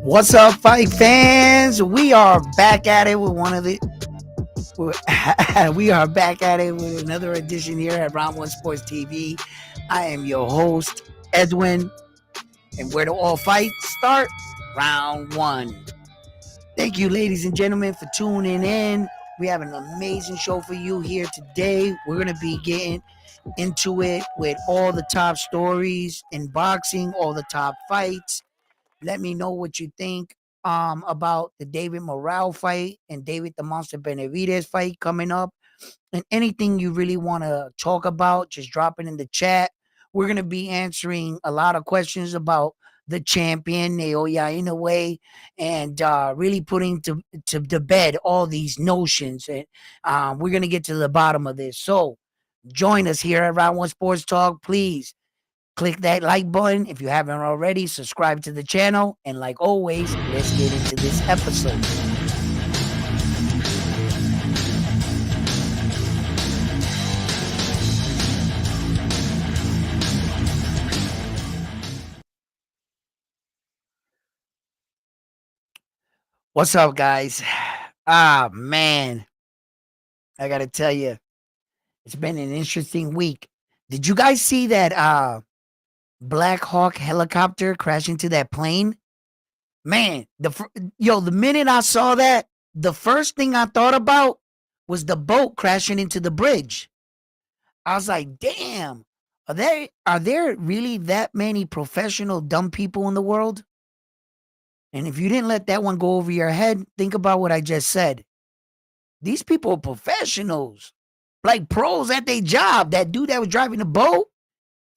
What's up, fight fans? We are back at it with one of the. We are back at it with another edition here at Round One Sports TV. I am your host, Edwin, and where do all fights start? Round one. Thank you, ladies and gentlemen, for tuning in. We have an amazing show for you here today. We're going to be getting into it with all the top stories in boxing, all the top fights. Let me know what you think about the David Morrell fight and David the Monster Benavidez fight coming up. And anything you really want to talk about, just drop it in the chat. We're going to be answering a lot of questions about the champion, Naoya Inoue, and really putting to bed all these notions. And we're going to get to the bottom of this. So join us here at Round One Sports Talk. Please click that like button if you haven't already. Subscribe to the channel. And like always, let's get into this episode. What's up, guys? Man, I got to tell you, it's been an interesting week. Did you guys see that Black Hawk helicopter crash into that plane? Man, the minute I saw that, the first thing I thought about was the boat crashing into the bridge. I was like, damn, are there really that many professional dumb people in the world? And if you didn't let that one go over your head, think about what I just said. These people are professionals, like pros at their job. That dude that was driving the boat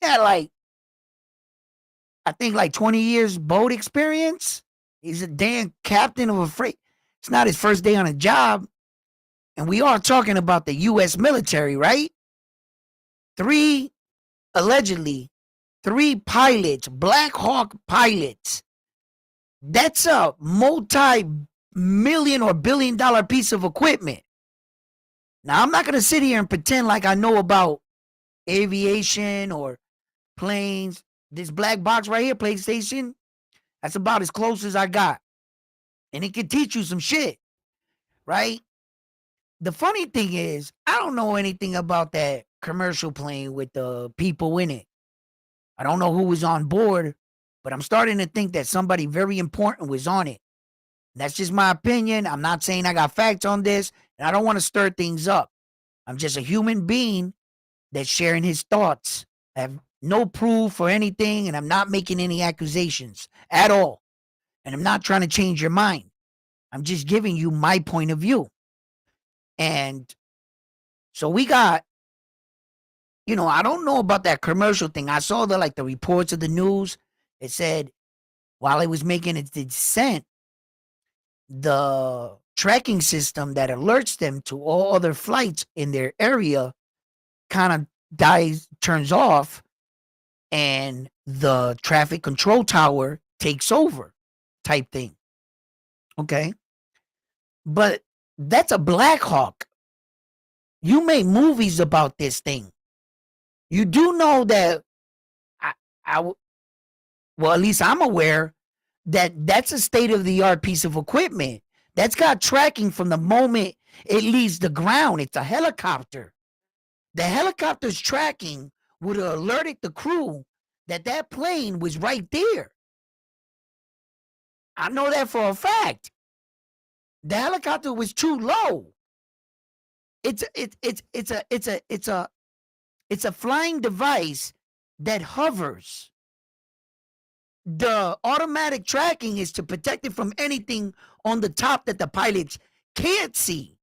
had I think 20 years boat experience. He's a damn captain of a freight. It's not his first day on a job. And we are talking about the U.S. military, right? Allegedly, three pilots, Black Hawk pilots. That's a multi-million or billion-dollar piece of equipment. Now, I'm not going to sit here and pretend like I know about aviation or planes. This black box right here, PlayStation, that's about as close as I got. And it can teach you some shit, right? The funny thing is, I don't know anything about that commercial plane with the people in it. I don't know who was on board, but I'm starting to think that somebody very important was on it. That's just my opinion. I'm not saying I got facts on this, and I don't want to stir things up. I'm just a human being that's sharing his thoughts. I have no proof or anything, and I'm not making any accusations at all. And I'm not trying to change your mind. I'm just giving you my point of view. And so we got, I don't know about that commercial thing. I saw the reports of the news. It said while it was making its descent, the tracking system that alerts them to all other flights in their area kind of turns off, and the traffic control tower takes over type thing. Okay. But that's a Black Hawk. You made movies about this thing. You do know that well, at least I'm aware that that's a state-of-the-art piece of equipment. That's got tracking from the moment it leaves the ground. It's a helicopter. The helicopter's tracking would have alerted the crew that plane was right there. I know that for a fact. The helicopter was too low. It's a flying device that hovers. The automatic tracking is to protect it from anything on the top that the pilots can't see.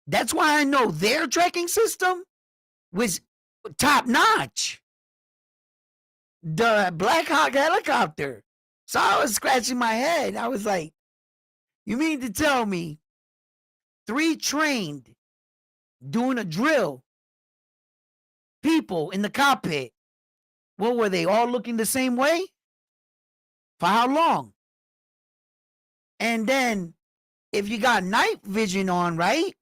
That's why I know their tracking system was top notch. The Black Hawk helicopter. So I was scratching my head. I was like, you mean to tell me 3 trained doing a drill people in the cockpit, what were they all looking the same way? For how long? And then if you got night vision on, right?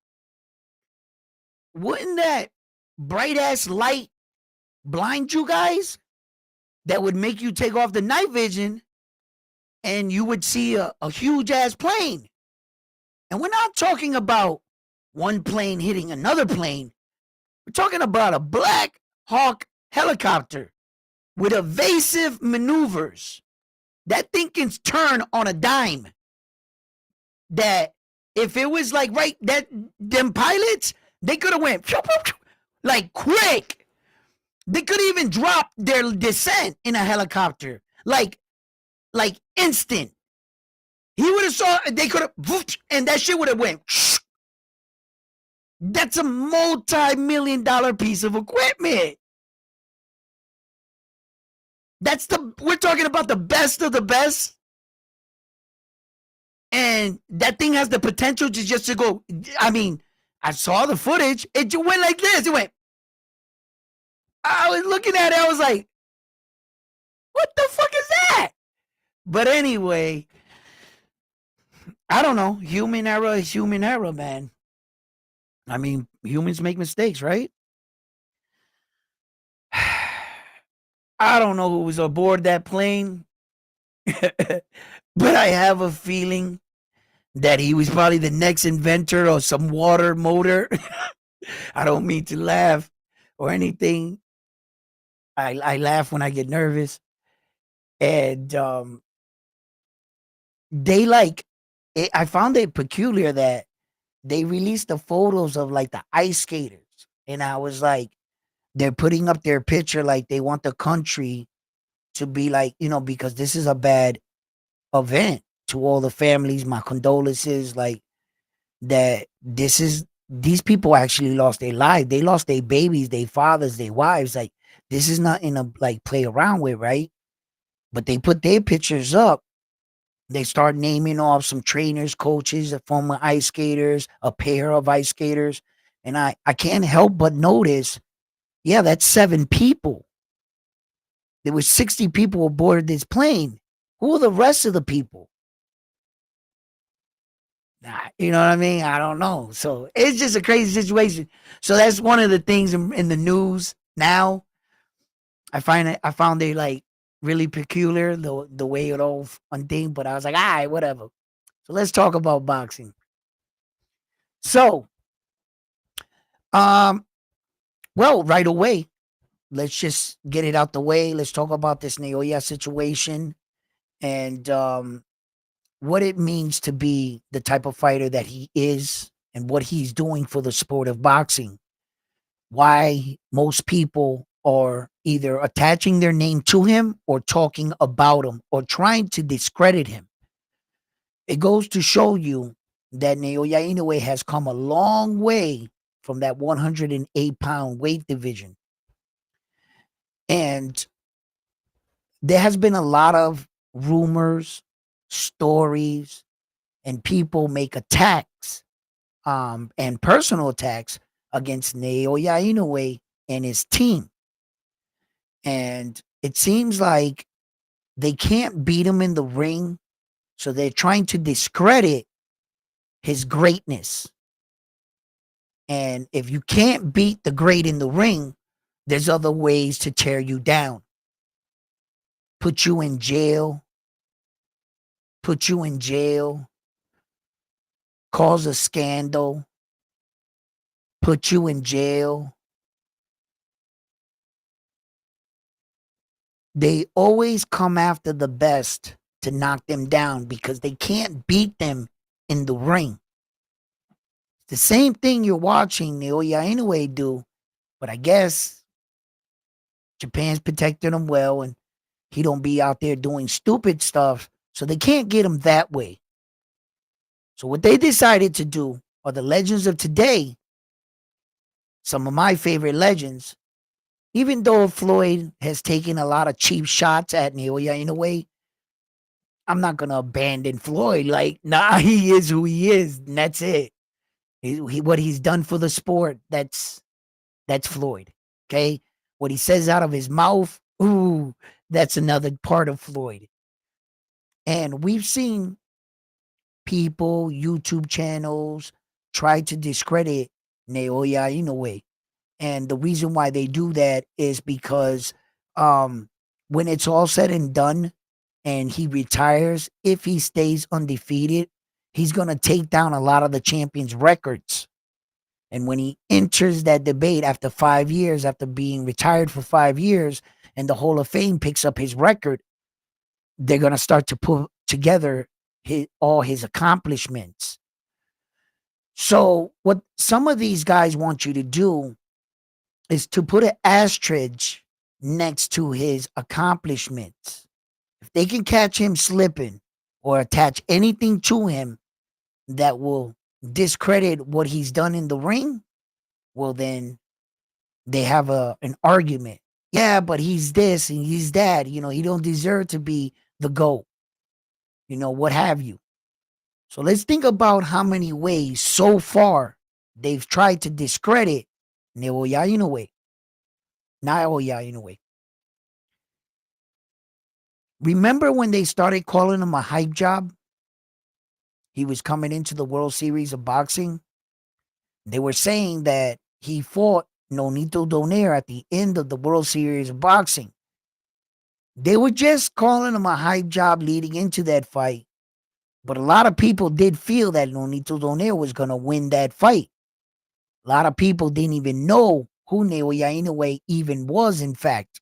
Wouldn't that bright ass light blind you guys? That would make you take off the night vision and you would see a huge ass plane. And we're not talking about one plane hitting another plane. We're talking about a Black Hawk helicopter with evasive maneuvers. That thing can turn on a dime. That if it was like them pilots, they could have went like quick. They could even drop their descent in a helicopter like instant. He would have saw. They could have, and that shit would have went. That's a multi-million-dollar piece of equipment. We're talking about the best of the best. And that thing has the potential to just to go. I mean, I saw the footage. It just went like this. It went. I was looking at it. I was like, what the fuck is that? But anyway, I don't know. Human error is human error, man. I mean, humans make mistakes, right? I don't know who was aboard that plane, but I have a feeling that he was probably the next inventor of some water motor. I don't mean to laugh or anything. I laugh when I get nervous. And they I found it peculiar that they released the photos of like the ice skaters. And I was like, they're putting up their picture like they want the country to be like, because this is a bad event to all the families. My condolences, like that these people actually lost their lives. They lost their babies, their fathers, their wives. Like this is not in a like play around with, right? But they put their pictures up. They start naming off some trainers, coaches, former ice skaters, a pair of ice skaters. And I can't help but notice, yeah, that's 7 people. There was 60 people aboard this plane. Who are the rest of the people? You know what I mean? I don't know. So it's just a crazy situation. So that's one of the things in the news now. I found it like really peculiar the way it all unthing, but I was like, all right, whatever. So let's talk about boxing. So, well, right away, let's just get it out the way. Let's talk about this Naoya situation and what it means to be the type of fighter that he is and what he's doing for the sport of boxing. Why most people are either attaching their name to him or talking about him or trying to discredit him. It goes to show you that Naoya Inoue has come a long way from that 108-pound weight division. And there has been a lot of rumors, stories, and people make attacks and personal attacks against Naoya Inoue and his team. And it seems like they can't beat him in the ring, so they're trying to discredit his greatness. And if you can't beat the great in the ring, there's other ways to tear you down. Put you in jail. Cause a scandal. Put you in jail. They always come after the best to knock them down because they can't beat them in the ring. The same thing you're watching Naoya Inoue do, but I guess Japan's protecting him well and he don't be out there doing stupid stuff, so they can't get him that way. So what they decided to do are the legends of today, some of my favorite legends, even though Floyd has taken a lot of cheap shots at Naoya Inoue, I'm not going to abandon Floyd. Like, nah, he is who he is, and that's it. What he's done for the sport, that's Floyd, okay? What he says out of his mouth, ooh, that's another part of Floyd. And we've seen people, YouTube channels, try to discredit Naoya Inoue. And the reason why they do that is because when it's all said and done, and he retires, if he stays undefeated, he's going to take down a lot of the champions' records. And when he enters that debate after 5 years, after being retired for 5 years, and the Hall of Fame picks up his record, they're going to start to put together all his accomplishments. So what some of these guys want you to do is to put an asterisk next to his accomplishments. If they can catch him slipping or attach anything to him that will discredit what he's done in the ring, well, then they have an argument. Yeah, but he's this and he's that. He don't deserve to be the GOAT. What have you. So let's think about how many ways so far they've tried to discredit Naoya Inoue. Remember when they started calling him a hype job? He was coming into the World Series of Boxing. They were saying that he fought Nonito Donaire at the end of the World Series of Boxing. They were just calling him a hype job leading into that fight. But a lot of people did feel that Nonito Donaire was going to win that fight. A lot of people didn't even know who Naoya Inoue even was, in fact.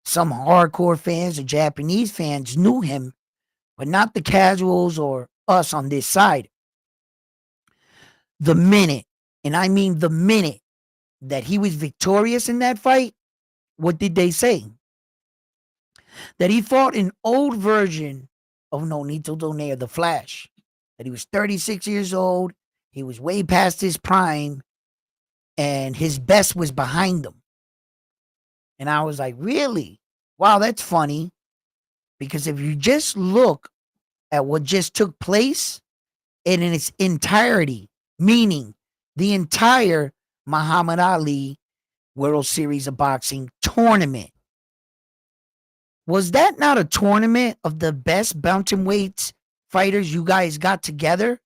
Some hardcore fans or Japanese fans knew him, but not the casuals or us on this side. The minute, and I mean the minute, that he was victorious in that fight, what did they say? That he fought an old version of Nonito Donaire, the Flash. That he was 36 years old, he was way past his prime, and his best was behind him. And I was like, really? Wow, that's funny. Because if you just look at what just took place and in its entirety, meaning the entire Muhammad Ali World Series of Boxing tournament, was that not a tournament of the best bantamweight fighters you guys got together?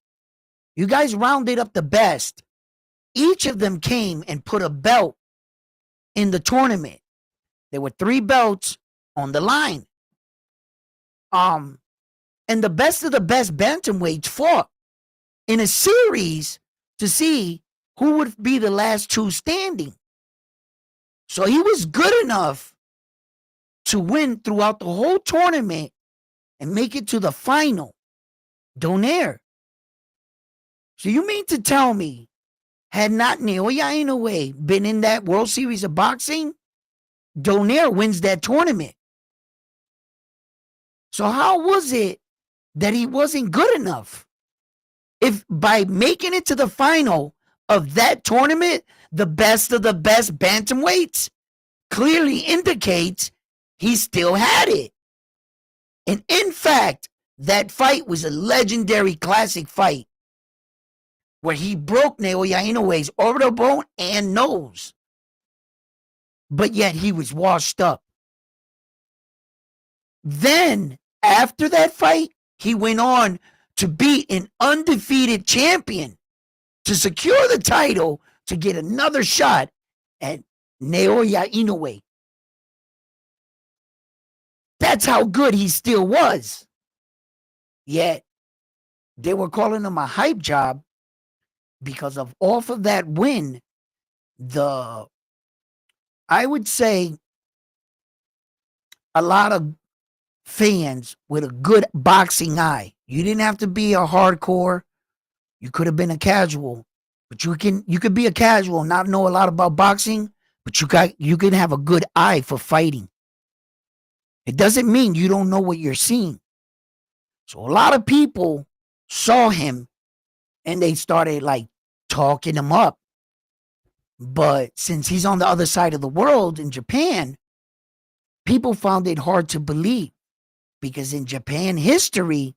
You guys rounded up the best. Each of them came and put a belt in the tournament. There were 3 belts on the line. And the best of the best bantamweights fought in a series to see who would be the last 2 standing. So he was good enough to win throughout the whole tournament and make it to the final. Donaire. So you mean to tell me, had not Naoya Inoue been in that World Series of Boxing, Donaire wins that tournament? So how was it that he wasn't good enough? If by making it to the final of that tournament, the best of the best bantamweights clearly indicates he still had it. And in fact, that fight was a legendary classic fight where he broke Naoya Inoue's orbital bone and nose. But yet he was washed up. Then, after that fight, he went on to be an undefeated champion to secure the title to get another shot at Naoya Inoue. That's how good he still was. Yet, they were calling him a hype job because of off of that win, I would say a lot of fans with a good boxing eye. You didn't have to be a hardcore. You could have been a casual, but you could be a casual and not know a lot about boxing, but you can have a good eye for fighting. It doesn't mean you don't know what you're seeing. So a lot of people saw him and they started like talking him up. But since he's on the other side of the world in Japan, people found it hard to believe because in Japan history,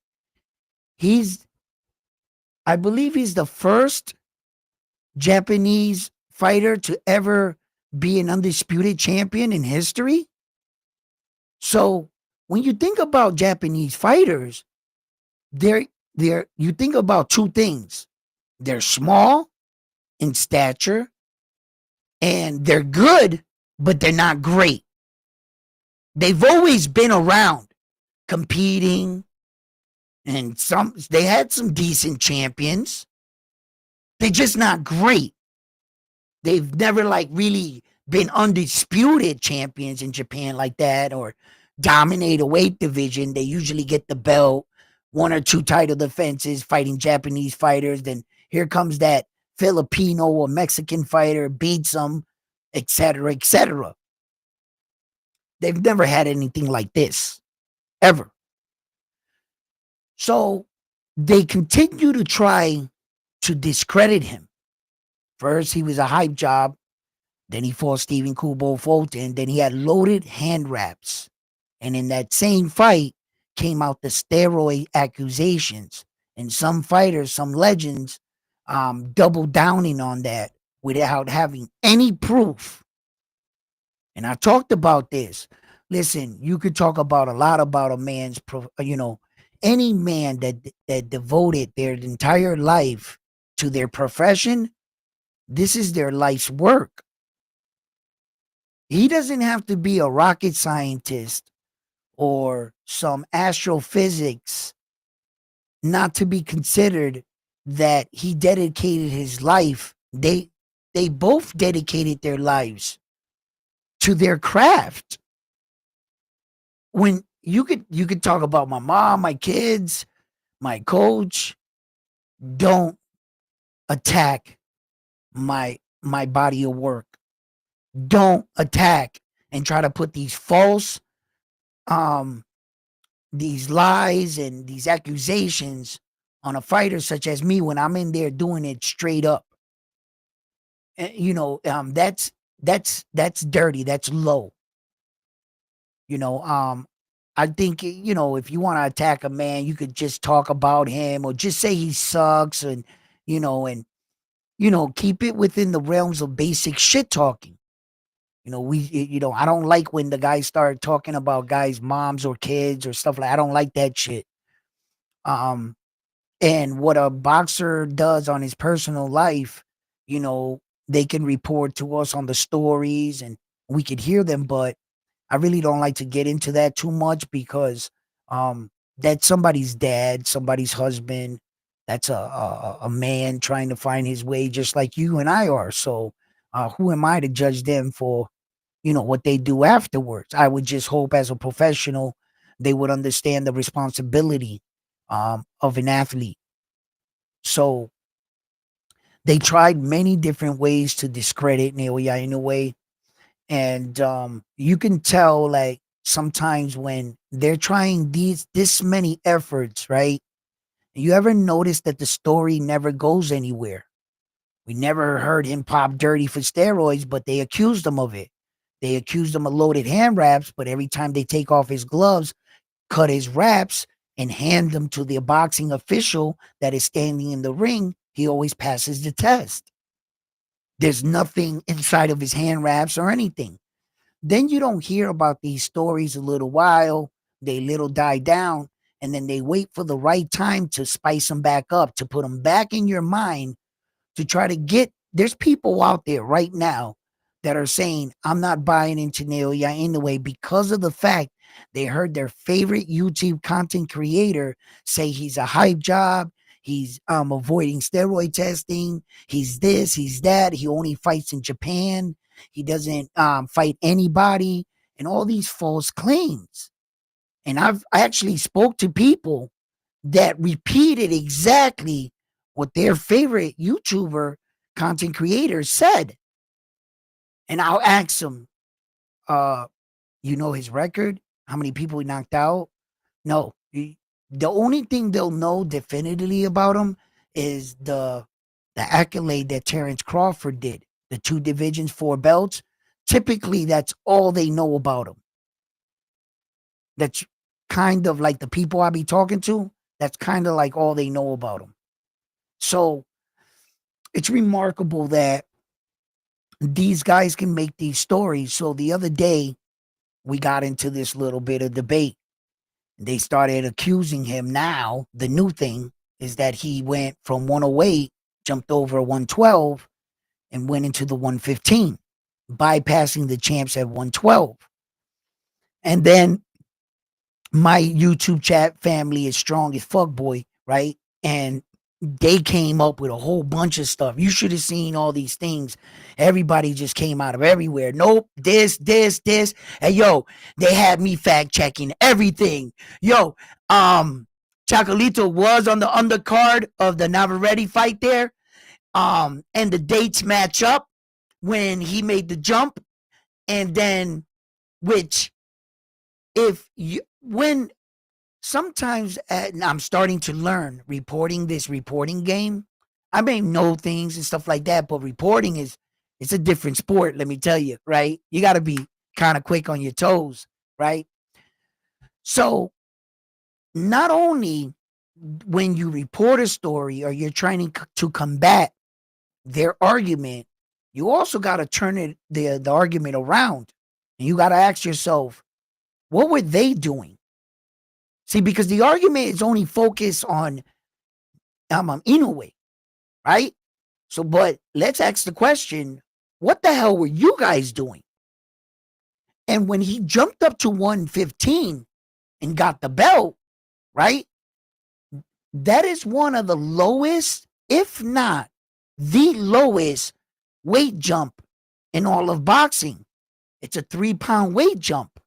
I believe he's the first Japanese fighter to ever be an undisputed champion in history. So when you think about Japanese fighters, you think about 2 things. They're small in stature and they're good, but they're not great. They've always been around. competing, and they had some decent champions. They're just not great. They've never like really been undisputed champions in Japan like that, or dominate a weight division. They usually get the belt, one or two title defenses, fighting Japanese fighters. Then here comes that Filipino or Mexican fighter, beats them, etc., etc. They've never had anything like this, ever. So they continue to try to discredit him. First, he was a hype job. Then he fought Stephen Kubo Fulton. Then he had loaded hand wraps. And in that same fight came out the steroid accusations. And some fighters, some legends, double downing on that without having any proof. And I talked about this. Listen, you could talk about a lot about a man's, any man that devoted their entire life to their profession. This is their life's work. He doesn't have to be a rocket scientist or some astrophysics not to be considered that he dedicated his life. They both dedicated their lives to their craft. When you could talk about my mom, my kids, my coach, don't attack my body of work. Don't attack and try to put these false these lies and these accusations on a fighter such as me when I'm in there doing it straight up. And, that's dirty. That's low. I think, if you want to attack a man, you could just talk about him or just say he sucks and keep it within the realms of basic shit talking. I don't like when the guys start talking about guys' moms or kids or stuff like. I don't like that shit. And what a boxer does on his personal life, they can report to us on the stories and we could hear them, but I really don't like to get into that too much because that's somebody's dad, somebody's husband. That's a man trying to find his way just like you and I are. So who am I to judge them for, what they do afterwards? I would just hope as a professional, they would understand the responsibility of an athlete. So they tried many different ways to discredit Naoya Inoue. And you can tell, like, sometimes when they're trying this many efforts, right? You ever notice that the story never goes anywhere? We never heard him pop dirty for steroids, but they accused him of it. They accused him of loaded hand wraps, but every time they take off his gloves, cut his wraps, and hand them to the boxing official that is standing in the ring, he always passes the test. There's nothing inside of his hand wraps or anything. Then you don't hear about these stories a little while, they little die down, and then they wait for the right time to spice them back up, to put them back in your mind, to try to get. There's people out there right now that are saying, I'm not buying into Naoya Inoue because of the fact they heard their favorite YouTube content creator say he's a hype job, he's avoiding steroid testing, he's this, he's that, he only fights in Japan, he doesn't fight anybody, and all these false claims. And I actually spoke to people that repeated exactly what their favorite YouTuber content creator said. And I'll ask them, his record? How many people he knocked out? No. The only thing they'll know definitively about him is the accolade that Terrence Crawford did. The 2 divisions, 4 belts. Typically, that's all they know about him. That's kind of like the people I be talking to. That's kind of like all they know about him. So it's remarkable that these guys can make these stories. So the other day, we got into this little bit of debate. They started accusing him. Now, the new thing is that he went from 108, jumped over 112, and went into the 115, bypassing the champs at 112. And then my YouTube chat family is strong as fuck, boy, right? And they came up with a whole bunch of stuff. You should have seen all these things. Everybody just came out of everywhere. Nope, this. And yo, they had me fact checking everything. Yo, Chocolito was on the undercard of the Navarrete fight there. And the dates match up when he made the jump. And then, which, if you, when sometimes I'm starting to learn reporting this reporting game. I may know things and stuff like that, but reporting it's a different sport, let me tell you, right? You got to be kind of quick on your toes, right? So, not only when you report a story or you're trying to combat their argument, you also got to turn the argument around. And you got to ask yourself, what were they doing? See, because the argument is only focused on Inoue, right? So, but let's ask the question, what the hell were you guys doing? And when he jumped up to 115 and got the belt, right? That is one of the lowest, if not the lowest weight jump in all of boxing. It's a 3-pound weight jump.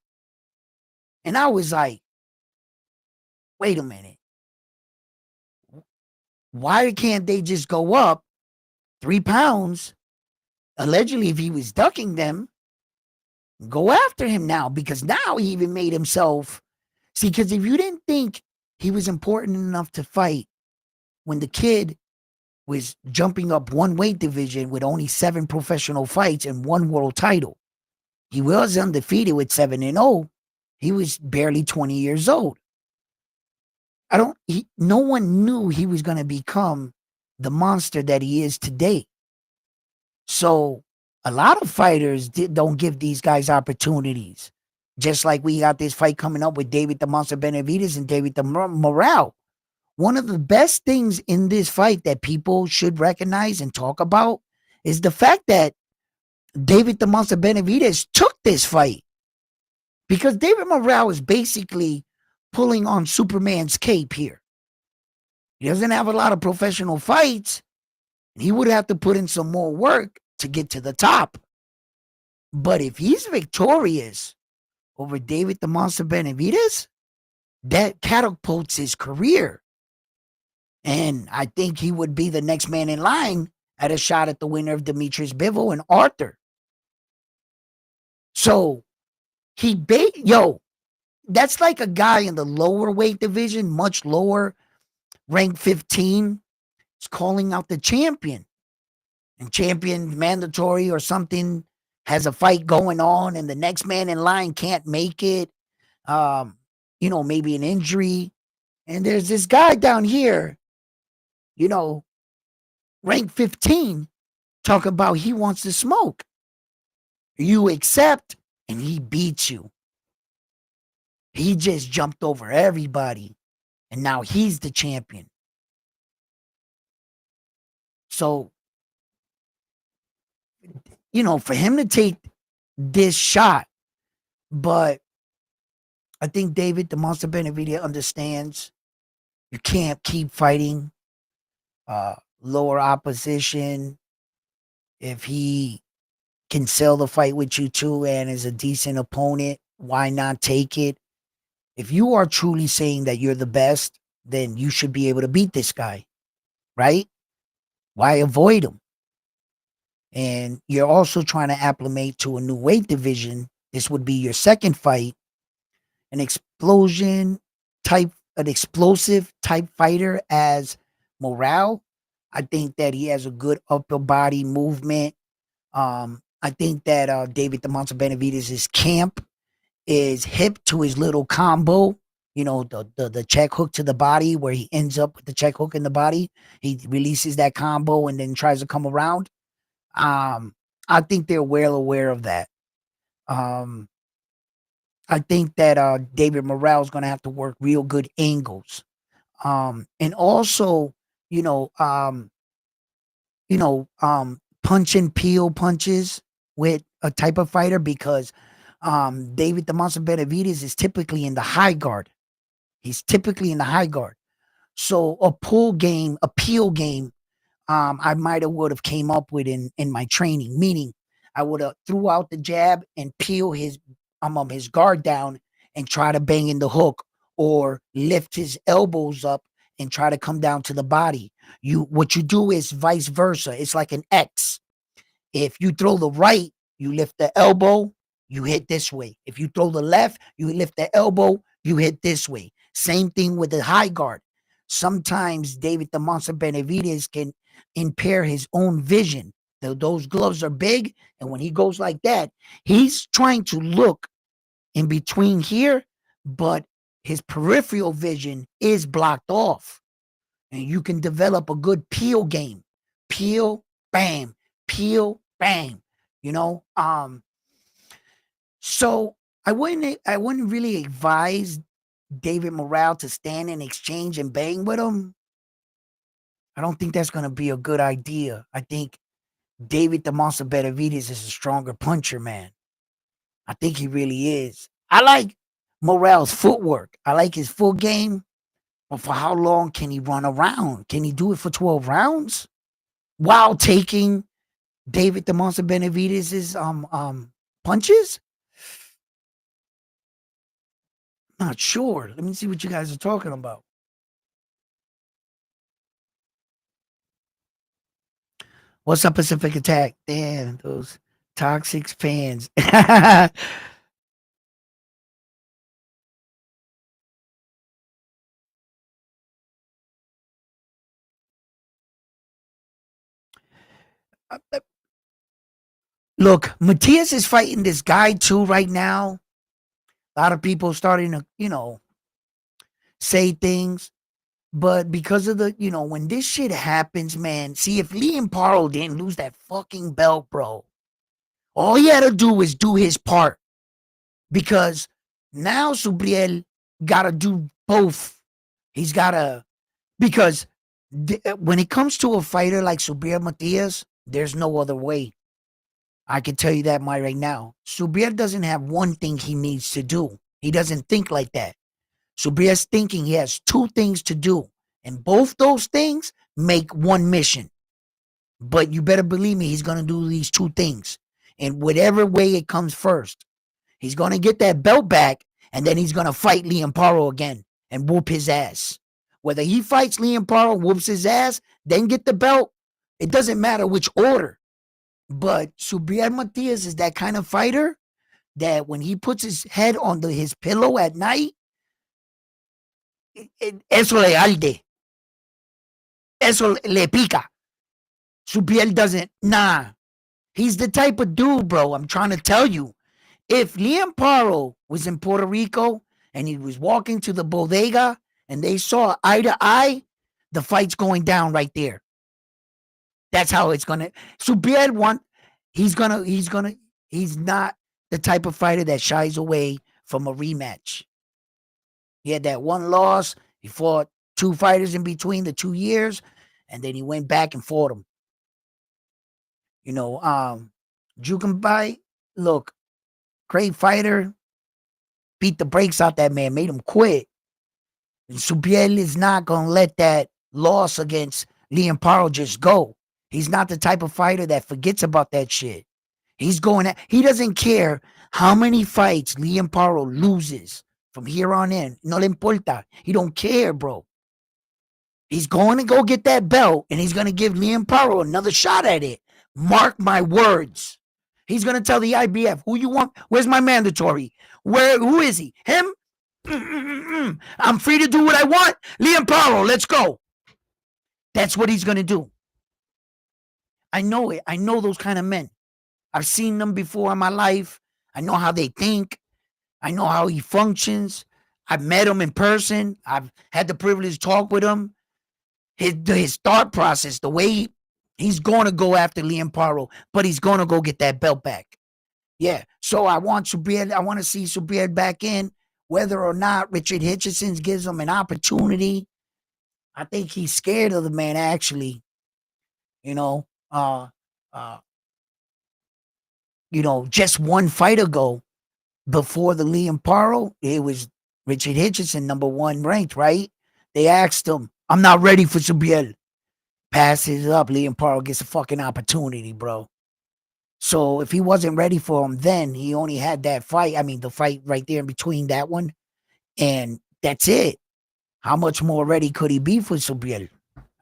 And I was like, wait a minute. Why can't they just go up 3 pounds? Allegedly, if he was ducking them, go after him now, because now he even made himself. See, because if you didn't think he was important enough to fight when the kid was jumping up one weight division with only 7 professional fights and 1 world title, he was undefeated with 7-0. He was barely 20 years old. No one knew he was going to become the monster that he is today. So a lot of fighters don't give these guys opportunities. Just like we got this fight coming up with David the Monster Benavidez and David the Morrell. One of the best things in this fight that people should recognize and talk about is the fact that David the Monster Benavidez took this fight. Because David Morrell is basically pulling on Superman's cape here. He doesn't have a lot of professional fights. And he would have to put in some more work to get to the top. But if he's victorious over David the Monster Benavidez, that catapults his career. And I think he would be the next man in line at a shot at the winner of Demetrius Bivol and Arthur. So that's like a guy in the lower weight division, much lower, ranked 15, is calling out the champion. And champion mandatory or something has a fight going on and the next man in line can't make it. Maybe an injury. And there's this guy down here, ranked 15, talk about he wants to smoke. You accept and he beats you. He just jumped over everybody. And now he's the champion. So, for him to take this shot, but I think David, the Monster Benavidez, understands you can't keep fighting lower opposition. If he can sell the fight with you too and is a decent opponent, why not take it? If you are truly saying that you're the best, then you should be able to beat this guy, right? Why avoid him? And you're also trying to acclimate to a new weight division. This would be your second fight. An explosive type fighter as Morrell. I think that he has a good upper body movement. I think that David the Monster Benavidez' camp is hip to his little combo. The check hook to the body where he ends up with the check hook in the body. He releases that combo and then tries to come around. I think they're well aware of that. I think that David Morrell is going to have to work real good angles. And also, punch and peel punches with a type of fighter, because David the Monster Benavidez is typically in the high guard. He's typically in the high guard. So a peel game, I might have would have came up with in my training, meaning I would have threw out the jab and peel his guard down and try to bang in the hook, or lift his elbows up and try to come down to the body. What you do is vice versa. It's like an X. If you throw the right, you lift the elbow, you hit this way. If you throw the left, you lift the elbow, you hit this way. Same thing with the high guard. Sometimes David the Monster Benavidez can impair his own vision. Those gloves are big, and when he goes like that, he's trying to look in between here, but his peripheral vision is blocked off. And you can develop a good peel game. Peel, bam, peel, bang. You know, so I wouldn't really advise David Morrell to stand in exchange and bang with him. I don't think that's gonna be a good idea. I think David the Monster Benavidez is a stronger puncher, man. I think he really is. I like Morrell's footwork. I like his foot game. But for how long can he run around? Can he do it for 12 rounds while taking David the Monster Benavidez's punches? Not sure. Let me see what you guys are talking about. What's up, Pacific Attack? Damn, those toxic fans. Look, Matias is fighting this guy too right now. A lot of people starting to, say things. But because of when this shit happens, man, see, if Liam Paro didn't lose that fucking belt, bro, all he had to do was do his part. Because now Subriel got to do both. He's got to, because when it comes to a fighter like Subriel Matias, there's no other way. I can tell you that right now. Subriel doesn't have one thing he needs to do. He doesn't think like that. Subriel's thinking he has two things to do. And both those things make one mission. But you better believe me, he's going to do these two things. In whatever way it comes first. He's going to get that belt back, and then he's going to fight Liam Paro again and whoop his ass. Whether he fights Liam Paro, whoops his ass, then get the belt, it doesn't matter which order. But Subriel Matias is that kind of fighter that when he puts his head on his pillow at night, eso le arde. Eso le pica. Subriel doesn't. Nah. He's the type of dude, bro. I'm trying to tell you. If Liam Paro was in Puerto Rico and he was walking to the bodega and they saw eye to eye, the fight's going down right there. That's how it's gonna. Subriel he's not the type of fighter that shies away from a rematch. He had that one loss. He fought two fighters in between the 2 years, and then he went back and fought them. Jukenbai, look, great fighter, beat the brakes out that man, made him quit. And Subriel is not going to let that loss against Liam Paro just go. He's not the type of fighter that forgets about that shit. He doesn't care how many fights Liam Paro loses from here on in. No le importa. He don't care, bro. He's going to go get that belt, and he's going to give Liam Paro another shot at it. Mark my words. He's going to tell the IBF, who you want? Where's my mandatory? Who is he? Him? I'm free to do what I want. Liam Paro, let's go. That's what he's going to do. I know it. I know those kind of men. I've seen them before in my life. I know how they think. I know how he functions. I've met him in person. I've had the privilege to talk with him. His thought process, the way he's going to go after Liam Paro, but he's going to go get that belt back. Yeah. So I want to see Subriel back in, whether or not Richard Hitchison gives him an opportunity. I think he's scared of the man, actually. Just one fight ago, before the Liam Paro, it was Richard Hitchison, number 1 ranked, right? They asked him, I'm not ready for Subriel. Passes it up. Liam Paro gets a fucking opportunity, bro. So if he wasn't ready for him then, he only had that fight. I mean, the fight right there in between that one. And that's it. How much more ready could he be for Subriel?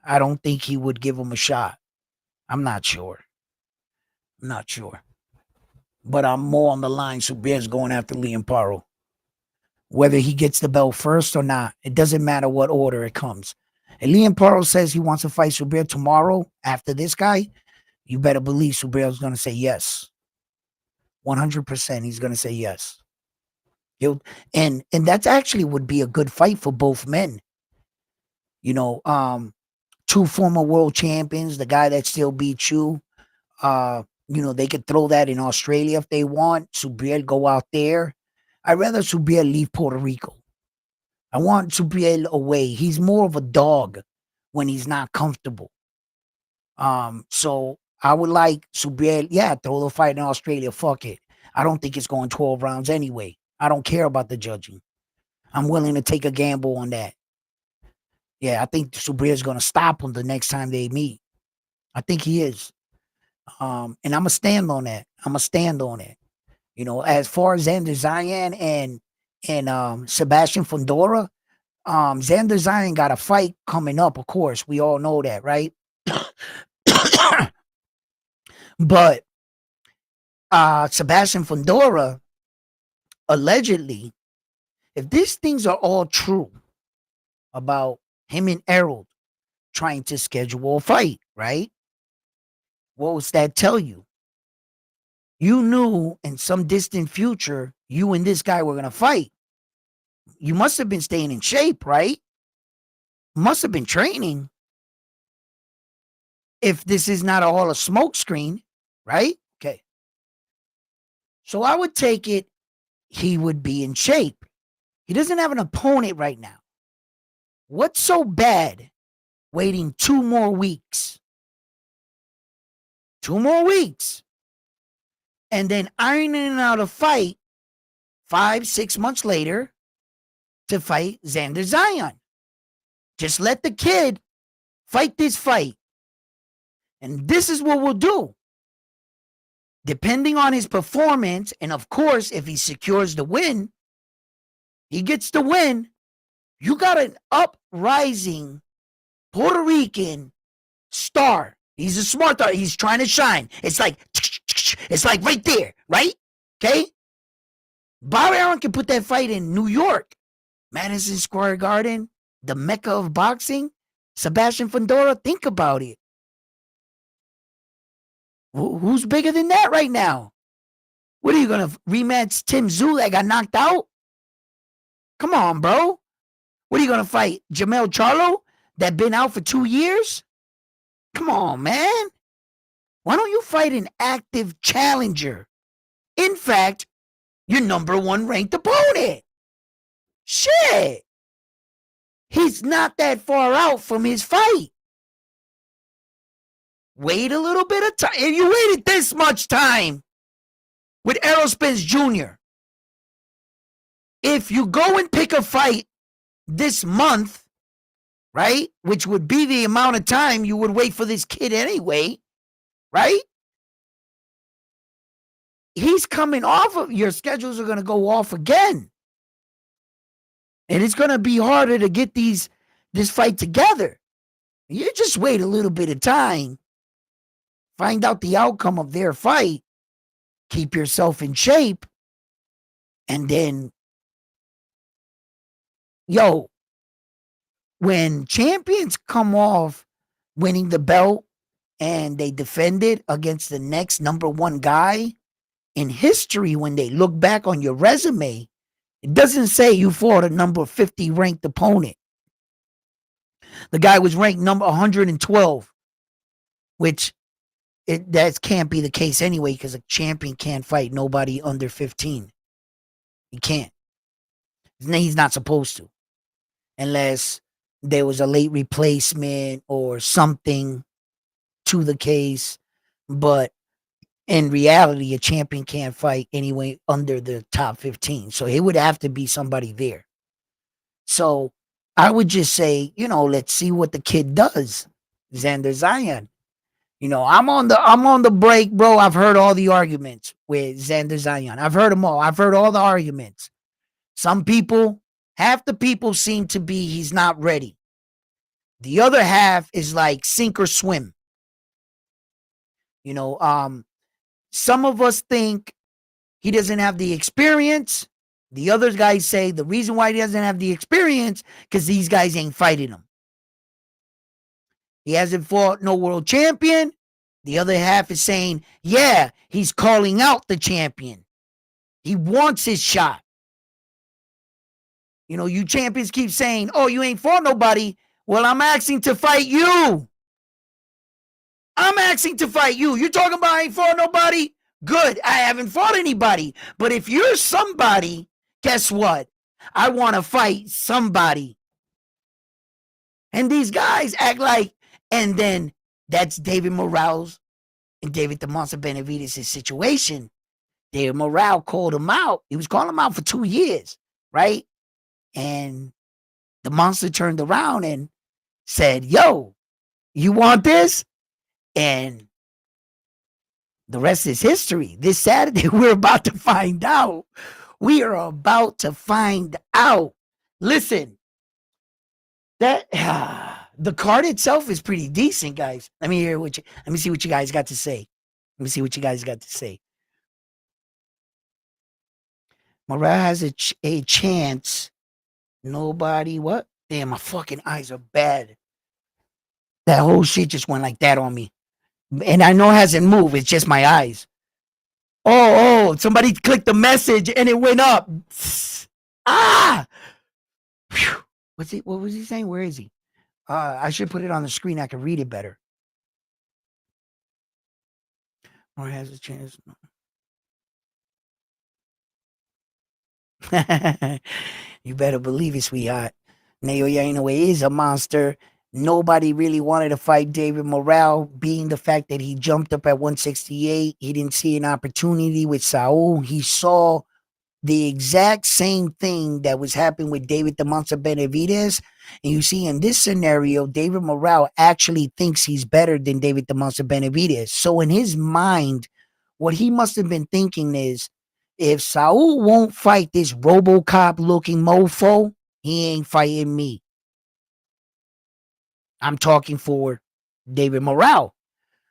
I don't think he would give him a shot. I'm not sure. But I'm more on the line. Subriel's going after Liam Paro. Whether he gets the belt first or not, it doesn't matter what order it comes. And Liam Paro says he wants to fight Subriel tomorrow after this guy. You better believe Subriel's going to say yes. 100% he's going to say yes. And that's actually would be a good fight for both men. You know, 2 former world champions, the guy that still beat you. You know, they could throw that in Australia if they want. Subriel go out there. I'd rather Subriel leave Puerto Rico. I want Subriel away. He's more of a dog when he's not comfortable. So I would like Subriel, throw the fight in Australia. Fuck it. I don't think it's going 12 rounds anyway. I don't care about the judging. I'm willing to take a gamble on that. Yeah, I think Subriel's going to stop him the next time they meet. I think he is. And I'm going to stand on that. You know, as far as Xander Zayan and Sebastian Fandora, Xander Zayan got a fight coming up, of course. We all know that, right? But Sebastian Fandora, allegedly, if these things are all true about him and Errol trying to schedule a fight, right? What does that tell you? You knew in some distant future, you and this guy were going to fight. You must have been staying in shape, right? Must have been training. If this is not all a smoke screen, right? Okay. So I would take it he would be in shape. He doesn't have an opponent right now. What's so bad waiting 2 more weeks? 2 more weeks. And then ironing out a fight 5-6 months later to fight Xander Zayan. Just let the kid fight this fight. And this is what we'll do. Depending on his performance, and of course, if he secures the win, he gets the win. You got an uprising Puerto Rican star. He's a smart star. He's trying to shine. It's like right there, right? Okay? Bob Arum can put that fight in New York, Madison Square Garden, the mecca of boxing. Sebastian Fandora, think about it. Who's bigger than that right now? What are you going to rematch Tim Tszyu that got knocked out? Come on, bro. What are you going to fight? Jamel Charlo that been out for 2 years? Come on, man. Why don't you fight an active challenger? In fact, your number 1 ranked opponent. Shit. He's not that far out from his fight. Wait a little bit of time. If you waited this much time with Errol Spence Jr., if you go and pick a fight this month, right, which would be the amount of time you would wait for this kid anyway, right? He's coming off of, your schedules are going to go off again. And it's going to be harder to get this fight together. You just wait a little bit of time, find out the outcome of their fight, keep yourself in shape, and then, when champions come off winning the belt and they defend it against the next number 1 guy in history, when they look back on your resume, it doesn't say you fought a number 50 ranked opponent. The guy was ranked number 112, which that can't be the case anyway, because a champion can't fight nobody under 15. He can't. He's not supposed to, unless there was a late replacement or something to the case. But in reality, a champion can't fight anyway under the top 15. So it would have to be somebody there. So I would just say, let's see what the kid does. Xander Zion. I'm on the break, bro. I've heard all the arguments with Xander Zion. I've heard them all. I've heard all the arguments. Some people, half the people seem to be he's not ready. The other half is like sink or swim. Some of us think he doesn't have the experience. The other guys say the reason why he doesn't have the experience because these guys ain't fighting him. He hasn't fought no world champion. The other half is saying, yeah, he's calling out the champion. He wants his shot. You champions keep saying, oh, you ain't fought nobody. Well, I'm asking to fight you. I'm asking to fight you. You're talking about I ain't fought nobody? Good. I haven't fought anybody. But if you're somebody, guess what? I want to fight somebody. And these guys act like, and then that's David Morrell's and David the Monster Benavidez' situation. David Morrell called him out. He was calling him out for 2 years, right? And the Monster turned around and said, yo, you want this? And the rest is history. This Saturday, we're about to find out. We are about to find out. Listen, that the card itself is pretty decent, guys. Let me see what you guys got to say. Morrell has a chance. Nobody, what? Damn, my fucking eyes are bad. That whole shit just went like that on me. And I know it hasn't moved. It's just my eyes. Oh, somebody clicked the message and it went up. Ah! Whew. What was he saying? Where is he? I should put it on the screen. I can read it better. Or has a chance. You better believe it, sweetheart. Naoya Inoue is a monster. Nobody really wanted to fight David Morrell, being the fact that he jumped up at 168. He didn't see an opportunity with Saul. He saw the exact same thing that was happening with David the Monster Benavidez. And you see in this scenario, David Morrell actually thinks he's better than David the Monster Benavidez. So in his mind, what he must have been thinking is, if Saul won't fight this RoboCop looking mofo, he ain't fighting me. I'm talking for David Morrell.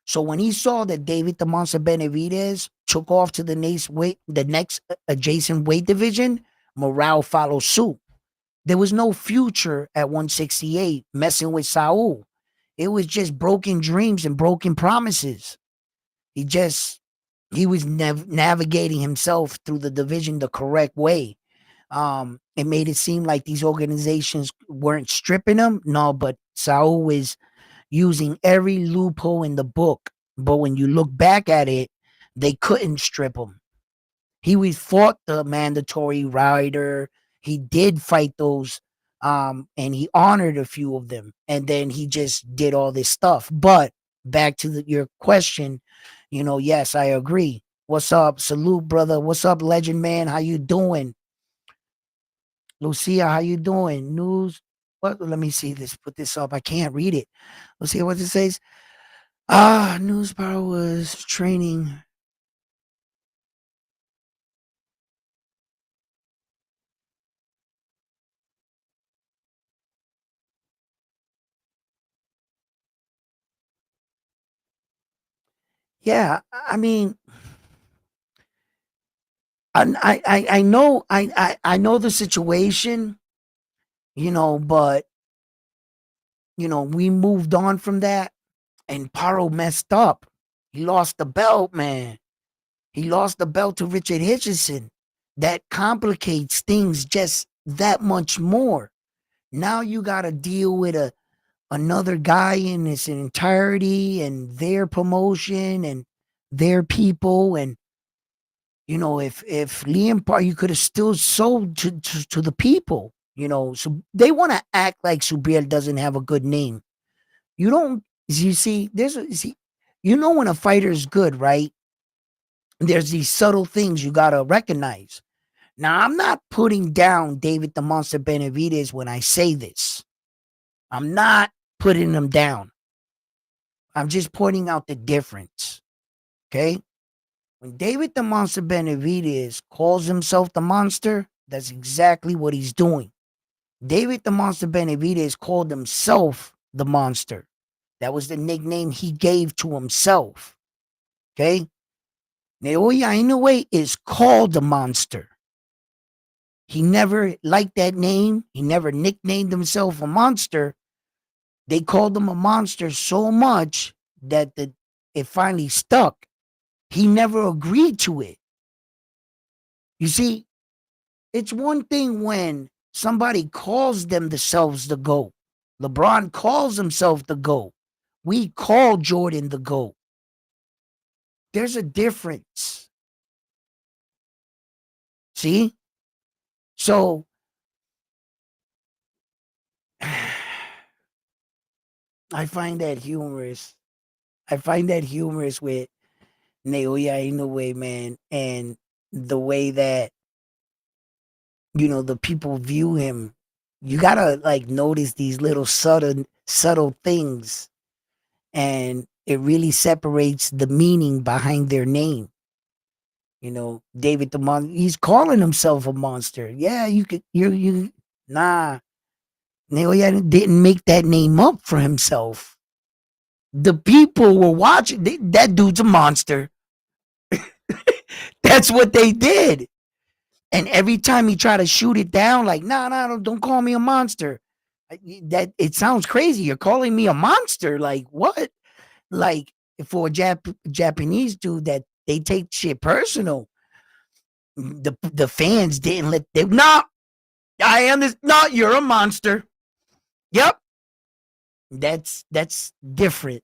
So when he saw that David the Monster Benavidez took off to the next adjacent weight division, Morrell followed suit. There was no future at 168 messing with Saul. It was just broken dreams and broken promises. He was navigating himself through the division the correct way. It made it seem like these organizations weren't stripping him. No, but Saul was using every loophole in the book. But when you look back at it, they couldn't strip him. He fought the mandatory rider. He did fight those, and he honored a few of them. And then he just did all this stuff. But back to your question, yes, I agree. What's up? Salute, brother. What's up, legend man? How you doing? Lucia, how you doing? News. What? Let me see this. Put this up. I can't read it. Let's see what it says. News Power was training. Yeah, I mean, I know I know the situation, but we moved on from that, and Paro messed up. He lost the belt, man. He lost the belt to Richard Hitchison. That complicates things just that much more. Now you got to deal with another guy in its entirety and their promotion and their people. And if Liam Park, you could have still sold to the people. So they want to act like Subriel doesn't have a good name. You don't. You see, when a fighter is good, right? There's these subtle things you got to recognize. Now, I'm not putting down David the Monster Benavidez when I say this. I'm not putting him down. I'm just pointing out the difference. Okay? When David the Monster Benavidez calls himself the monster, that's exactly what he's doing. David the Monster Benavidez called himself the monster. That was the nickname he gave to himself. Okay? Naoya Inoue is called the monster. He never liked that name. He never nicknamed himself a monster. They called him a monster so much that it finally stuck. He never agreed to it. You see, it's one thing when somebody calls themselves the GOAT. LeBron calls himself the GOAT. We call Jordan the GOAT. There's a difference. See? So, I find that humorous. I find that humorous with Naoya Inoue, man, and the way that, the people view him. You gotta like notice these little subtle things, and it really separates the meaning behind their name. David the Monster, he's calling himself a monster. Yeah, nah. Naoya didn't make that name up for himself. The people were watching. That dude's a monster. That's what they did. And every time he tried to shoot it down, like, nah, don't call me a monster. That it sounds crazy. You're calling me a monster. Like, what? Like, for a Japanese dude that they take shit personal. The fans didn't let them. No, I am this. No, you're a monster. Yep. That's different,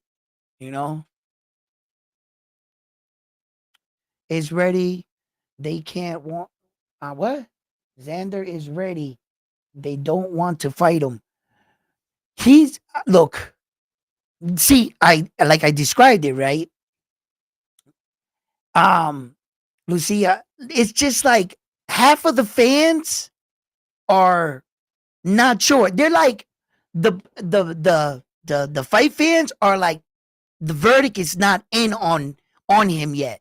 Is ready. They can't want. What? Xander is ready. They don't want to fight him. Look. See, I described it, right? Lucia, it's just like half of the fans are not sure. They're like the fight fans are like the verdict is not in on him yet.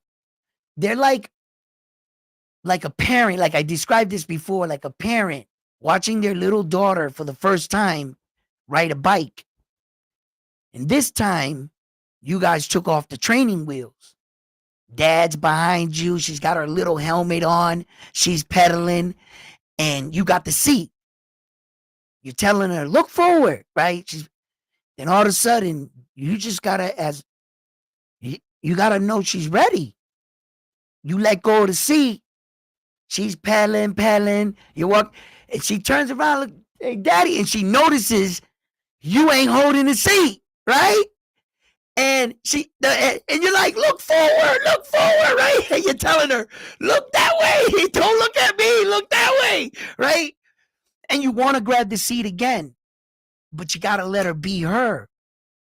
They're like a parent, like I described this before, like a parent watching their little daughter for the first time ride a bike. And this time, you guys took off the training wheels. Dad's behind you. She's got her little helmet on. She's pedaling. And you got the seat. You're telling her, look forward, right? Then all of a sudden, you just got to, you got to know she's ready. You let go of the seat. She's pedaling. You walk, and she turns around, look, hey, Daddy, and she notices you ain't holding the seat, right? And and you're like, look forward, right? And you're telling her, look that way. Don't look at me. Look that way, right? And you want to grab the seat again, but you got to let her be her.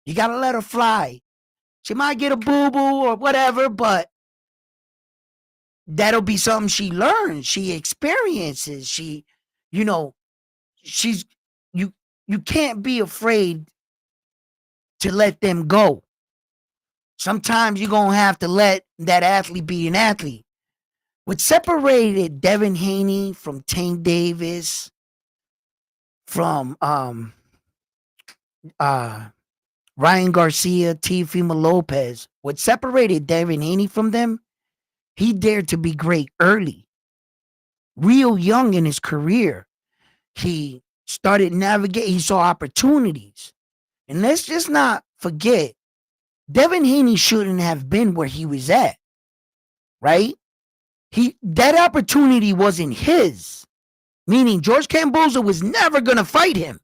You got to let her fly. She might get a boo-boo or whatever, but that'll be something she learns. She experiences. You can't be afraid to let them go. Sometimes you're going to have to let that athlete be an athlete. What separated Devin Haney from Tank Davis, from Ryan Garcia, Teofimo Lopez, what separated Devin Haney from them, he dared to be great early. Real young in his career. He started navigating, he saw opportunities. And let's just not forget, Devin Haney shouldn't have been where he was at, right? That opportunity wasn't his, meaning George Kambosos was never going to fight him.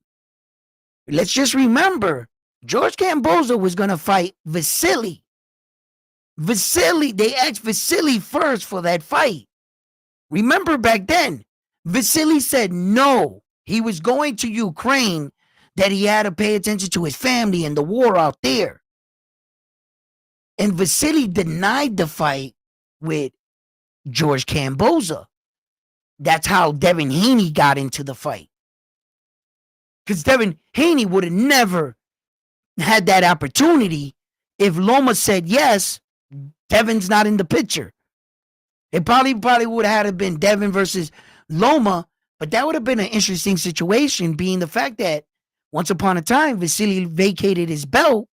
Let's just remember, George Kambosos was going to fight Vasily. They asked Vasily first for that fight. Remember back then, Vasily said no. He was going to Ukraine, that he had to pay attention to his family and the war out there. And Vasily denied the fight with George Kamboza. That's how Devin Haney got into the fight. Because Devin Haney would have never had that opportunity if Loma said yes. Devin's not in the picture. It probably would have been Devin versus Loma, but that would have been an interesting situation, being the fact that once upon a time, Vasily vacated his belt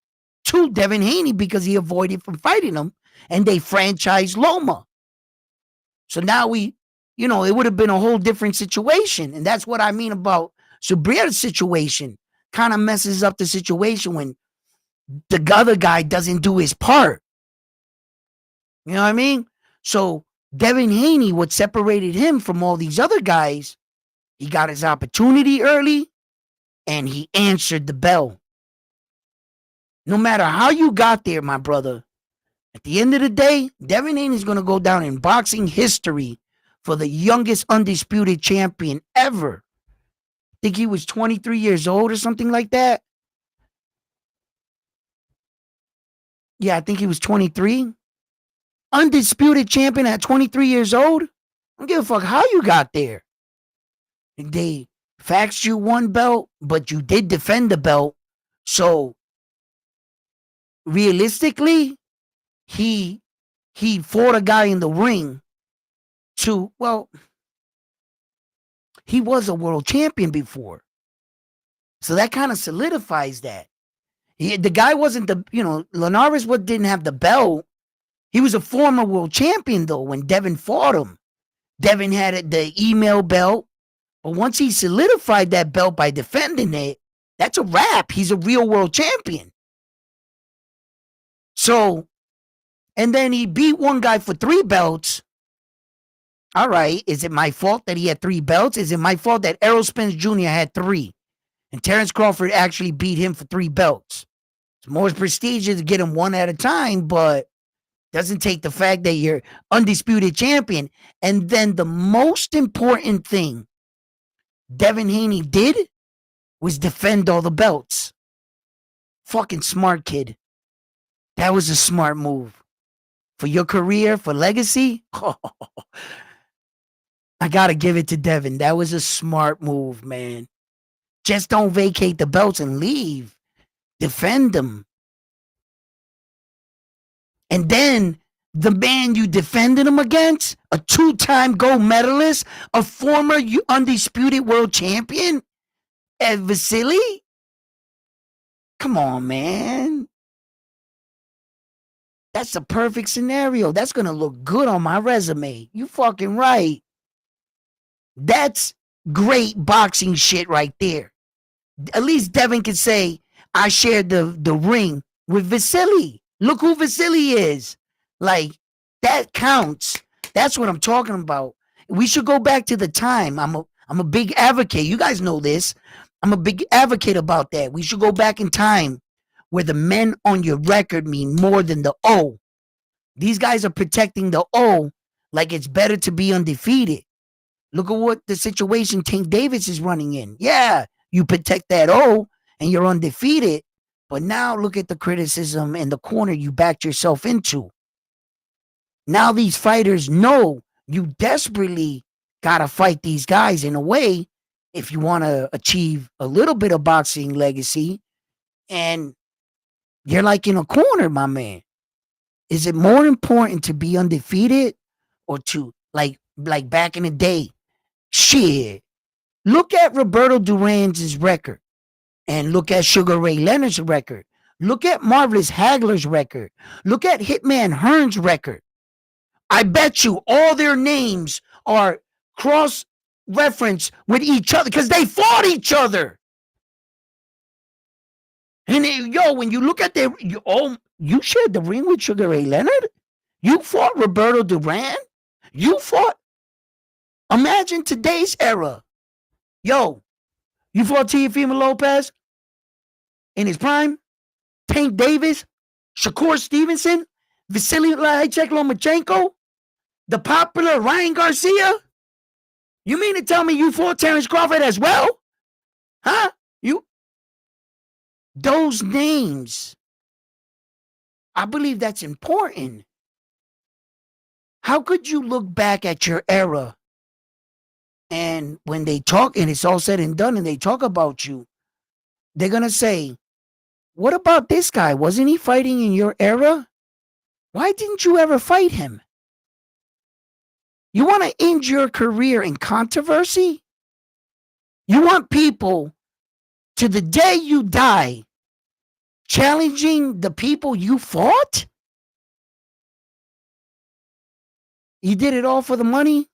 to Devin Haney because he avoided from fighting him, and they franchised Loma. So now it would have been a whole different situation, and that's what I mean about Subriel's situation. Kind of messes up the situation when the other guy doesn't do his part. You know what I mean? So Devin Haney, what separated him from all these other guys, he got his opportunity early, and he answered the bell. No matter how you got there, my brother, at the end of the day, Devin Haney is going to go down in boxing history for the youngest undisputed champion ever. I think he was 23 years old or something like that. Yeah, I think he was 23. Undisputed champion at 23 years old? I don't give a fuck how you got there. They faxed you one belt, but you did defend the belt. So, realistically, he fought a guy in the ring he was a world champion before. So that kind of solidifies that. The guy wasn't Linares didn't have the belt. He was a former world champion, though, when Devin fought him. Devin had the email belt. But once he solidified that belt by defending it, that's a wrap. He's a real world champion. So, and then he beat one guy for 3 belts. All right, is it my fault that he had 3 belts? Is it my fault that Errol Spence Jr. had 3? And Terrence Crawford actually beat him for 3 belts. It's more prestigious to get him one at a time, but doesn't take the fact that you're undisputed champion. And then the most important thing Devin Haney did was defend all the belts. Fucking smart kid. That was a smart move. For your career, for legacy, I got to give it to Devin. That was a smart move, man. Just don't vacate the belts and leave. Defend them. And then the man you defended him against, a 2-time gold medalist, a former undisputed world champion, Vasily? Come on, man. That's the perfect scenario. That's going to look good on my resume. You fucking right. That's great boxing shit right there. At least Devin can say, I shared the ring with Vasily. Look who Vasily is. Like, that counts. That's what I'm talking about. We should go back to the time. I'm a big advocate. You guys know this. I'm a big advocate about that. We should go back in time where the men on your record mean more than the O. These guys are protecting the O like it's better to be undefeated. Look at what the situation Tank Davis is running in. Yeah, you protect that O and you're undefeated. But now look at the criticism and the corner you backed yourself into. Now these fighters know you desperately got to fight these guys in a way if you want to achieve a little bit of boxing legacy. And you're like in a corner, my man. Is it more important to be undefeated or to like back in the day? Shit. Look at Roberto Duran's record and look at Sugar Ray Leonard's record. Look at Marvelous Hagler's record. Look at Hitman Hearn's record. I bet you all their names are cross-referenced with each other because they fought each other. And when you look at you shared the ring with Sugar Ray Leonard? You fought Roberto Duran? You fought? Imagine today's era. You fought Teofimo Lopez in his prime? Tank Davis? Shakur Stevenson? Vasily Lomachenko? The popular Ryan Garcia? You mean to tell me you fought Terrence Crawford as well? Huh? Those names. I believe that's important. How could you look back at your era and when they talk and it's all said and done and they talk about you, they're going to say, what about this guy? Wasn't he fighting in your era? Why didn't you ever fight him? You want to end your career in controversy? You want people to the day you die challenging the people you fought? You did it all for the money?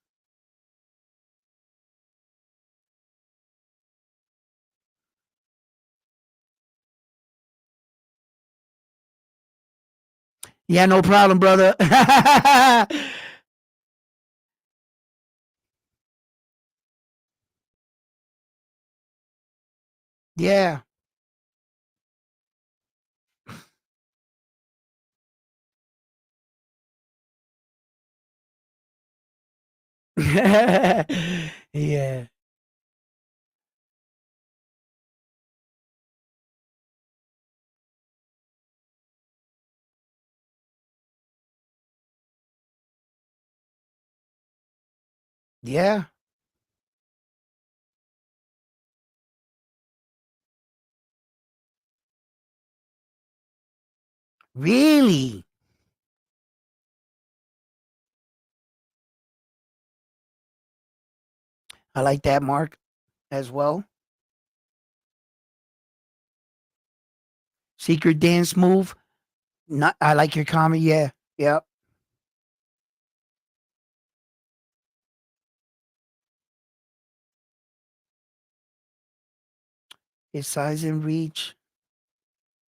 Yeah, no problem, brother. Yeah. Yeah. Yeah. Really? I like that, Mark, as well. Secret dance move. Not, I like your comment. Yeah. Yep. His size and reach.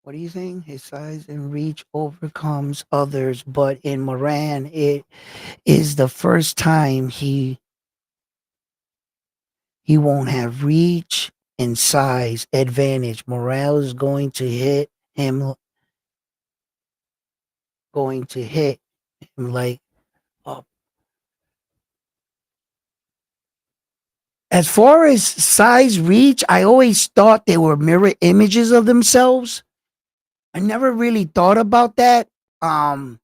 What do you think? His size and reach overcomes others, but in Moran, it is the first time he won't have reach and size advantage. Morrell is him, going to hit him like uh, as far as size reach, I always thought they were mirror images of themselves. I never really thought about that. Um,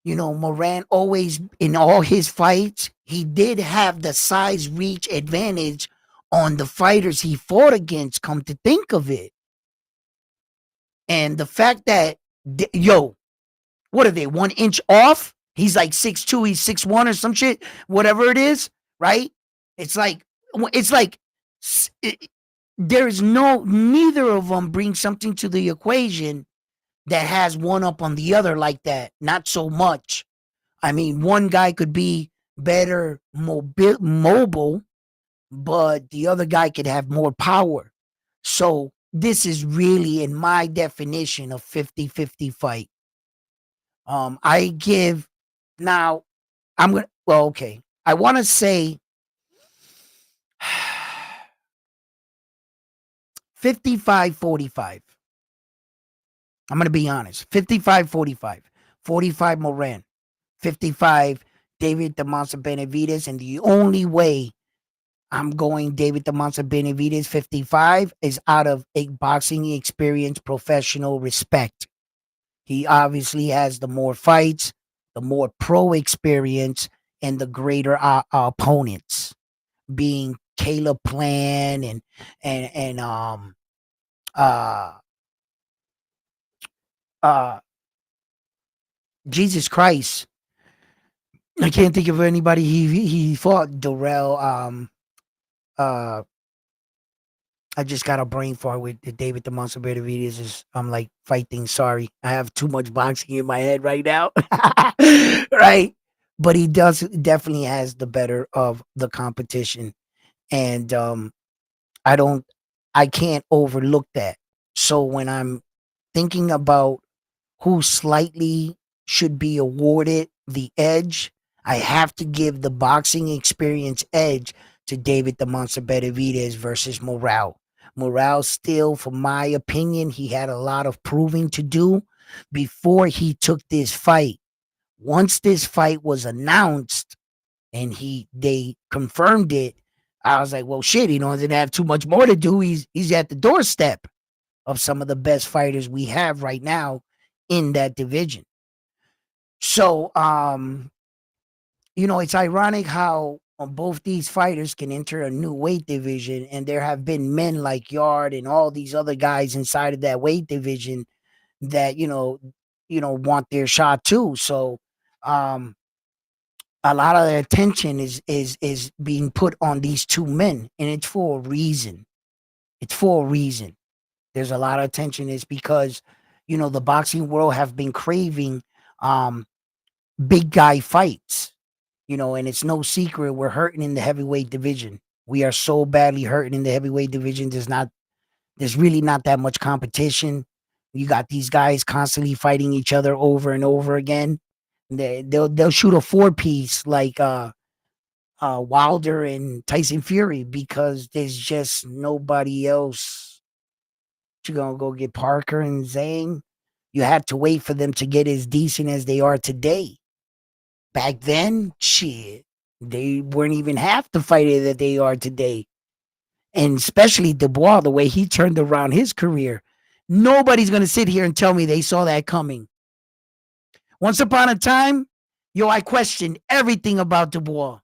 Moran always in all his fights, he did have the size reach advantage on the fighters he fought against, come to think of it. And the fact that yo, what are they, 1 inch off? He's like 6'2", he's 6'1" or some shit, whatever it is, right? It's like it's like there is neither of them bring something to the equation that has one up on the other like that. Not so much. I mean, one guy could be better mobile, but the other guy could have more power. So this is really, in my definition, a 50-50 fight. I give now. I'm gonna. Well, okay. I want to say 55-45. I'm gonna be honest. 55-45. 45 Moran. 55 David the Monster Benavidez, and the only way I'm going David the Monster Benavidez 55 is out of a boxing experience, professional respect. He obviously has the more fights, the more pro experience, and the greater opponents, being Caleb Plan and uh uh Jesus Christ. I can't think of anybody he fought. Darrell. Uh I just got a brain fart with the David the Monster Benavidez. I'm like fighting. Sorry, I have too much boxing in my head right now. Right, but he does definitely has the better of the competition, and I don't, I can't overlook that. So when I'm thinking about who slightly should be awarded the edge, I have to give the boxing experience edge to David the Monster Benavidez versus Morrell. Morrell still, for my opinion, he had a lot of proving to do before he took this fight. Once this fight was announced and they confirmed it, I was like, well, shit, he doesn't have too much more to do. He's at the doorstep of some of the best fighters we have right now in that division. So it's ironic how both these fighters can enter a new weight division, and there have been men like Yard and all these other guys inside of that weight division that want their shot too. So, um, a lot of the attention is being put on these two men, and it's for a reason. It's for a reason. There's a lot of attention. It's because the boxing world have been craving um big guy fights. And it's no secret we're hurting in the heavyweight division. We are so badly hurting in the heavyweight division. There's really not that much competition. You got these guys constantly fighting each other over and over again. They'll shoot a 4-piece like Wilder and Tyson Fury because there's just nobody else. You gonna go get Parker and Zane? You had to wait for them to get as decent as they are today. Back then, shit, they weren't even half the fighter that they are today. And especially Dubois, the way he turned around his career. Nobody's gonna sit here and tell me they saw that coming. Once upon a time, I questioned everything about Dubois.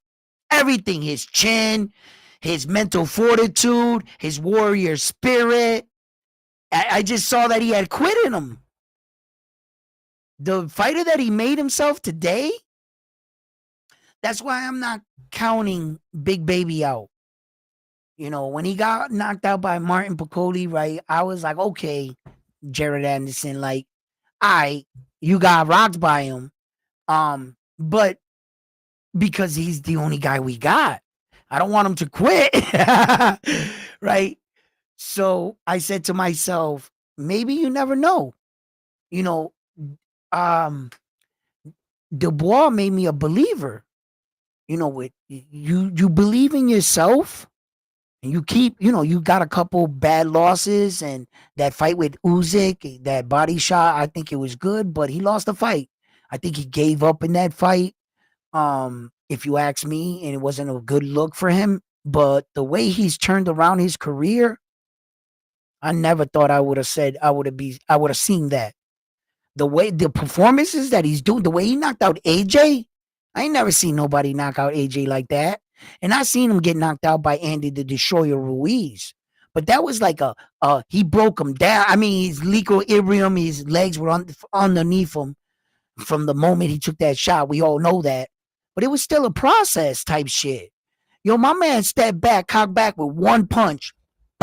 Everything. His chin, his mental fortitude, his warrior spirit. I just saw that he had quit in him. The fighter that he made himself today, that's why I'm not counting Big Baby out. When he got knocked out by Martin Piccoli, right, I was like, okay, Jared Anderson, like, you got rocked by him. But because he's the only guy we got, I don't want him to quit. Right? So I said to myself, maybe you never know. Um, Dubois made me a believer. With you believe in yourself, and you keep, you got a couple bad losses, and that fight with Usyk, that body shot, I think it was good, but he lost the fight. I think he gave up in that fight. If you ask me, and it wasn't a good look for him. But the way he's turned around his career, I never thought I would have seen that. The performances that he's doing, the way he knocked out AJ, I ain't never seen nobody knock out AJ like that. And I seen him get knocked out by Andy the Destroyer Ruiz. But that was like he broke him down. I mean, his equilibrium, his legs were underneath him from the moment he took that shot. We all know that. But it was still a process type shit. My man stepped back, cocked back with one punch.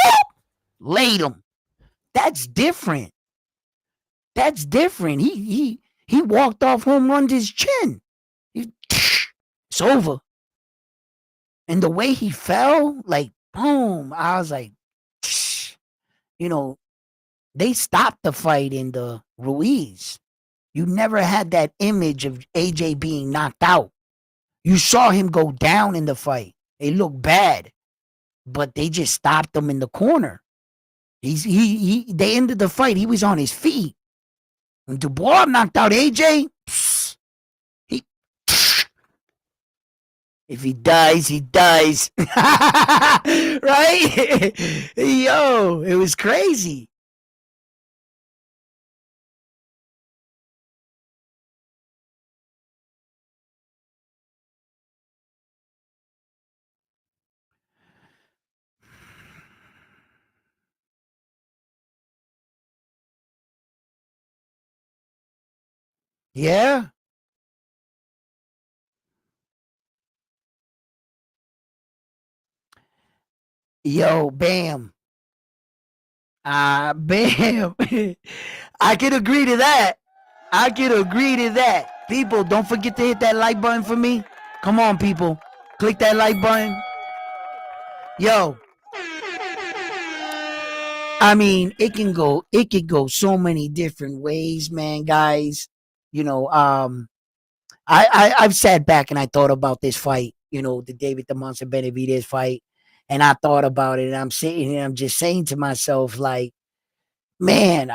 Boop! Laid him. That's different. That's different. He walked off home runs his chin. It's over. And the way he fell, like, boom, I was like, they stopped the fight in the Ruiz. You never had that image of AJ being knocked out. You saw him go down in the fight. It looked bad, but they just stopped him in the corner. They ended the fight. He was on his feet. When Dubois knocked out AJ, if he dies, he dies. Right? Yo, it was crazy. Yeah. Yo, bam. Bam. I can agree to that. I can agree to that. People, don't forget to hit that like button for me. Come on, people. Click that like button. Yo, I mean, it can go so many different ways, man, guys. You know, I've sat back and I thought about this fight, the David the Monster Benavidez fight, and I thought about it, and I'm sitting here, I'm just saying to myself, like, man,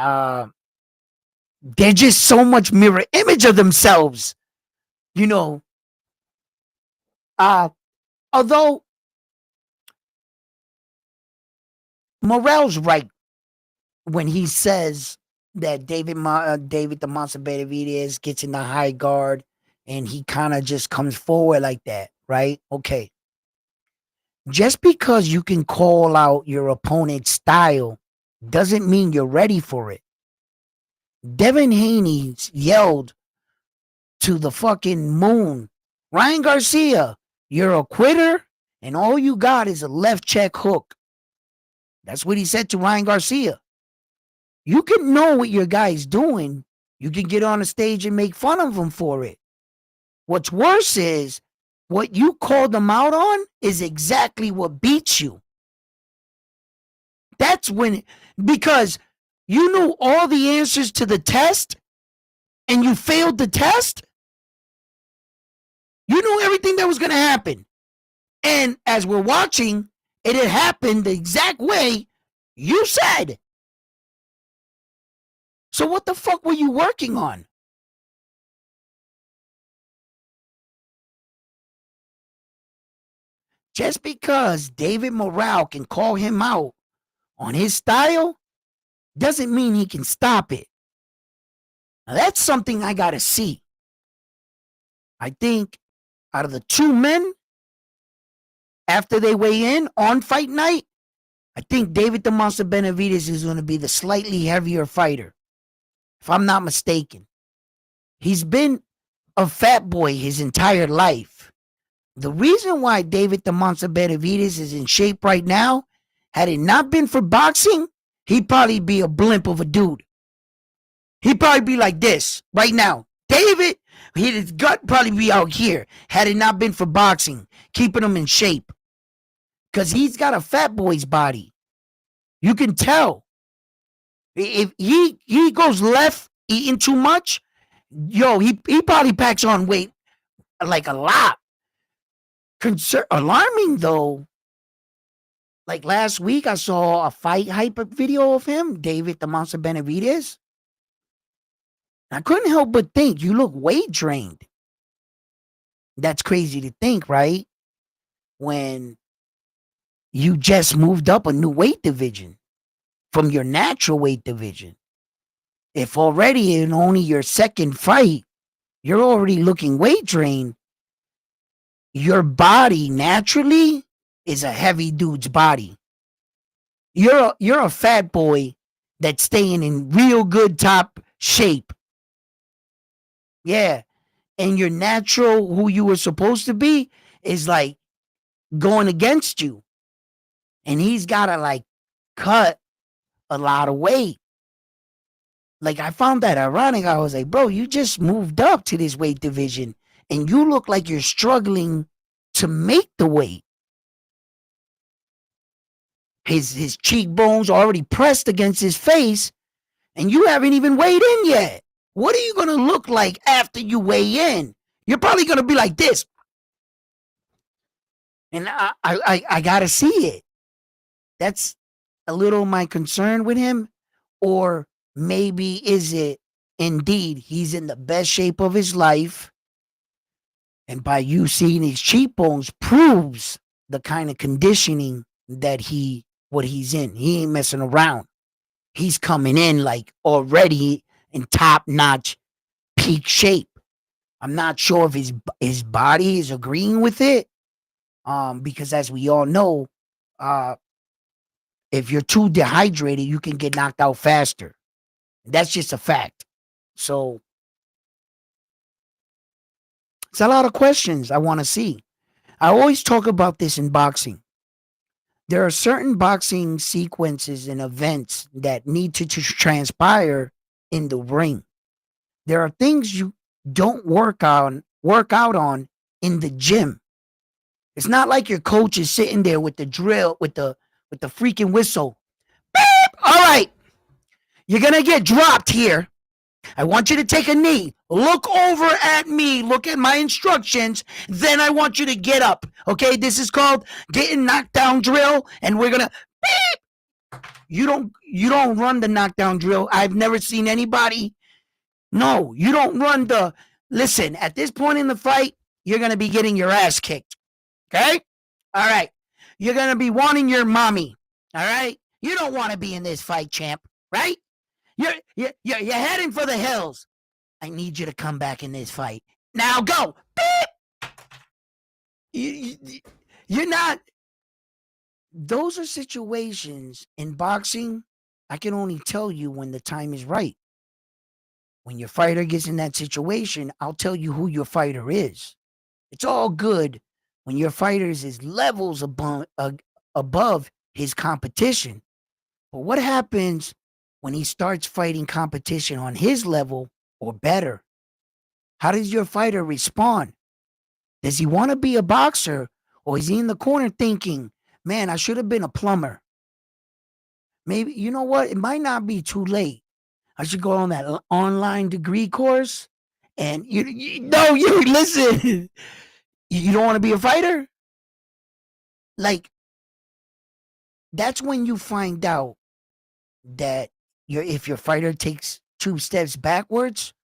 they're just so much mirror image of themselves, you know. Uh, although Morrell's right when he says that David the Monster Benavidez gets in the high guard and he kind of just comes forward like that, right? Okay. Just because you can call out your opponent's style doesn't mean you're ready for it. Devin Haney yelled to the fucking moon, Ryan Garcia, you're a quitter, and all you got is a left check hook. That's what he said to Ryan Garcia. You can know what your guy's doing. You can get on the stage and make fun of him for it. What's worse is what you called him out on is exactly what beats you. That's when, because you knew all the answers to the test and you failed the test. You knew everything that was going to happen. And as we're watching, it had happened the exact way you said. So what the fuck were you working on? Just because David Morrell can call him out on his style doesn't mean he can stop it. Now that's something I got to see. I think out of the two men, after they weigh in on fight night, I think David the Monster Benavidez is going to be the slightly heavier fighter, if I'm not mistaken. He's been a fat boy his entire life. The reason why David the Monster Benavidez is in shape right now, had it not been for boxing, he'd probably be a blimp of a dude. He'd probably be like this right now. David, his gut probably be out here had it not been for boxing, keeping him in shape. Because he's got a fat boy's body. You can tell. If he goes left eating too much, yo, he probably packs on weight like a lot. Alarming though. Like last week, I saw a fight hype video of him, David the Monster Benavidez. I couldn't help but think, you look weight drained. That's crazy to think, right? When you just moved up a new weight division from your natural weight division. If already in only your second fight, you're already looking weight drained, your body naturally is a heavy dude's body. You're a fat boy that's staying in real good top shape. Yeah. And your natural, who you were supposed to be, is like going against you. And he's got to like cut a lot of weight. Like I found that ironic. I was like, bro, you just moved up to this weight division and you look like you're struggling to make the weight. His cheekbones are already pressed against his face and you haven't even weighed in yet. What are you going to look like after you weigh in? You're probably going to be like this. And I got to see it. That's a little my concern with him. Or maybe is it indeed he's in the best shape of his life, and by you seeing his cheekbones proves the kind of conditioning that what he's in. He ain't messing around. He's coming in like already in top-notch peak shape. I'm not sure if his body is agreeing with it, because as we all know, if you're too dehydrated, you can get knocked out faster. That's just a fact. So it's a lot of questions I want to see. I always talk about this in boxing. There are certain boxing sequences and events that need to transpire in the ring. There are things you don't work out on in the gym. It's not like your coach is sitting there with the drill, with the freaking whistle. Beep! All right, you're gonna get dropped here. I want you to take a knee. Look over at me. Look at my instructions. Then I want you to get up. Okay, this is called getting knocked down drill, and we're gonna beep. You don't run the knockdown drill. I've never seen anybody. No, you don't run the. Listen, at this point in the fight, you're gonna be getting your ass kicked. Okay? All right. You're gonna be wanting your mommy. All right? You don't want to be in this fight, champ. Right? You're heading for the hills. I need you to come back in this fight. Now go. Beep. You're not. Those are situations in boxing. I can only tell you when the time is right. When your fighter gets in that situation, I'll tell you who your fighter is. It's all good when your fighter is levels above his competition. But what happens when he starts fighting competition on his level or better? How does your fighter respond? Does he want to be a boxer, or is he in the corner thinking, man, I should have been a plumber? Maybe, you know what? It might not be too late. I should go on that online degree course. And you listen. You don't want to be a fighter? Like, that's when you find out that if your fighter takes 2 steps backwards,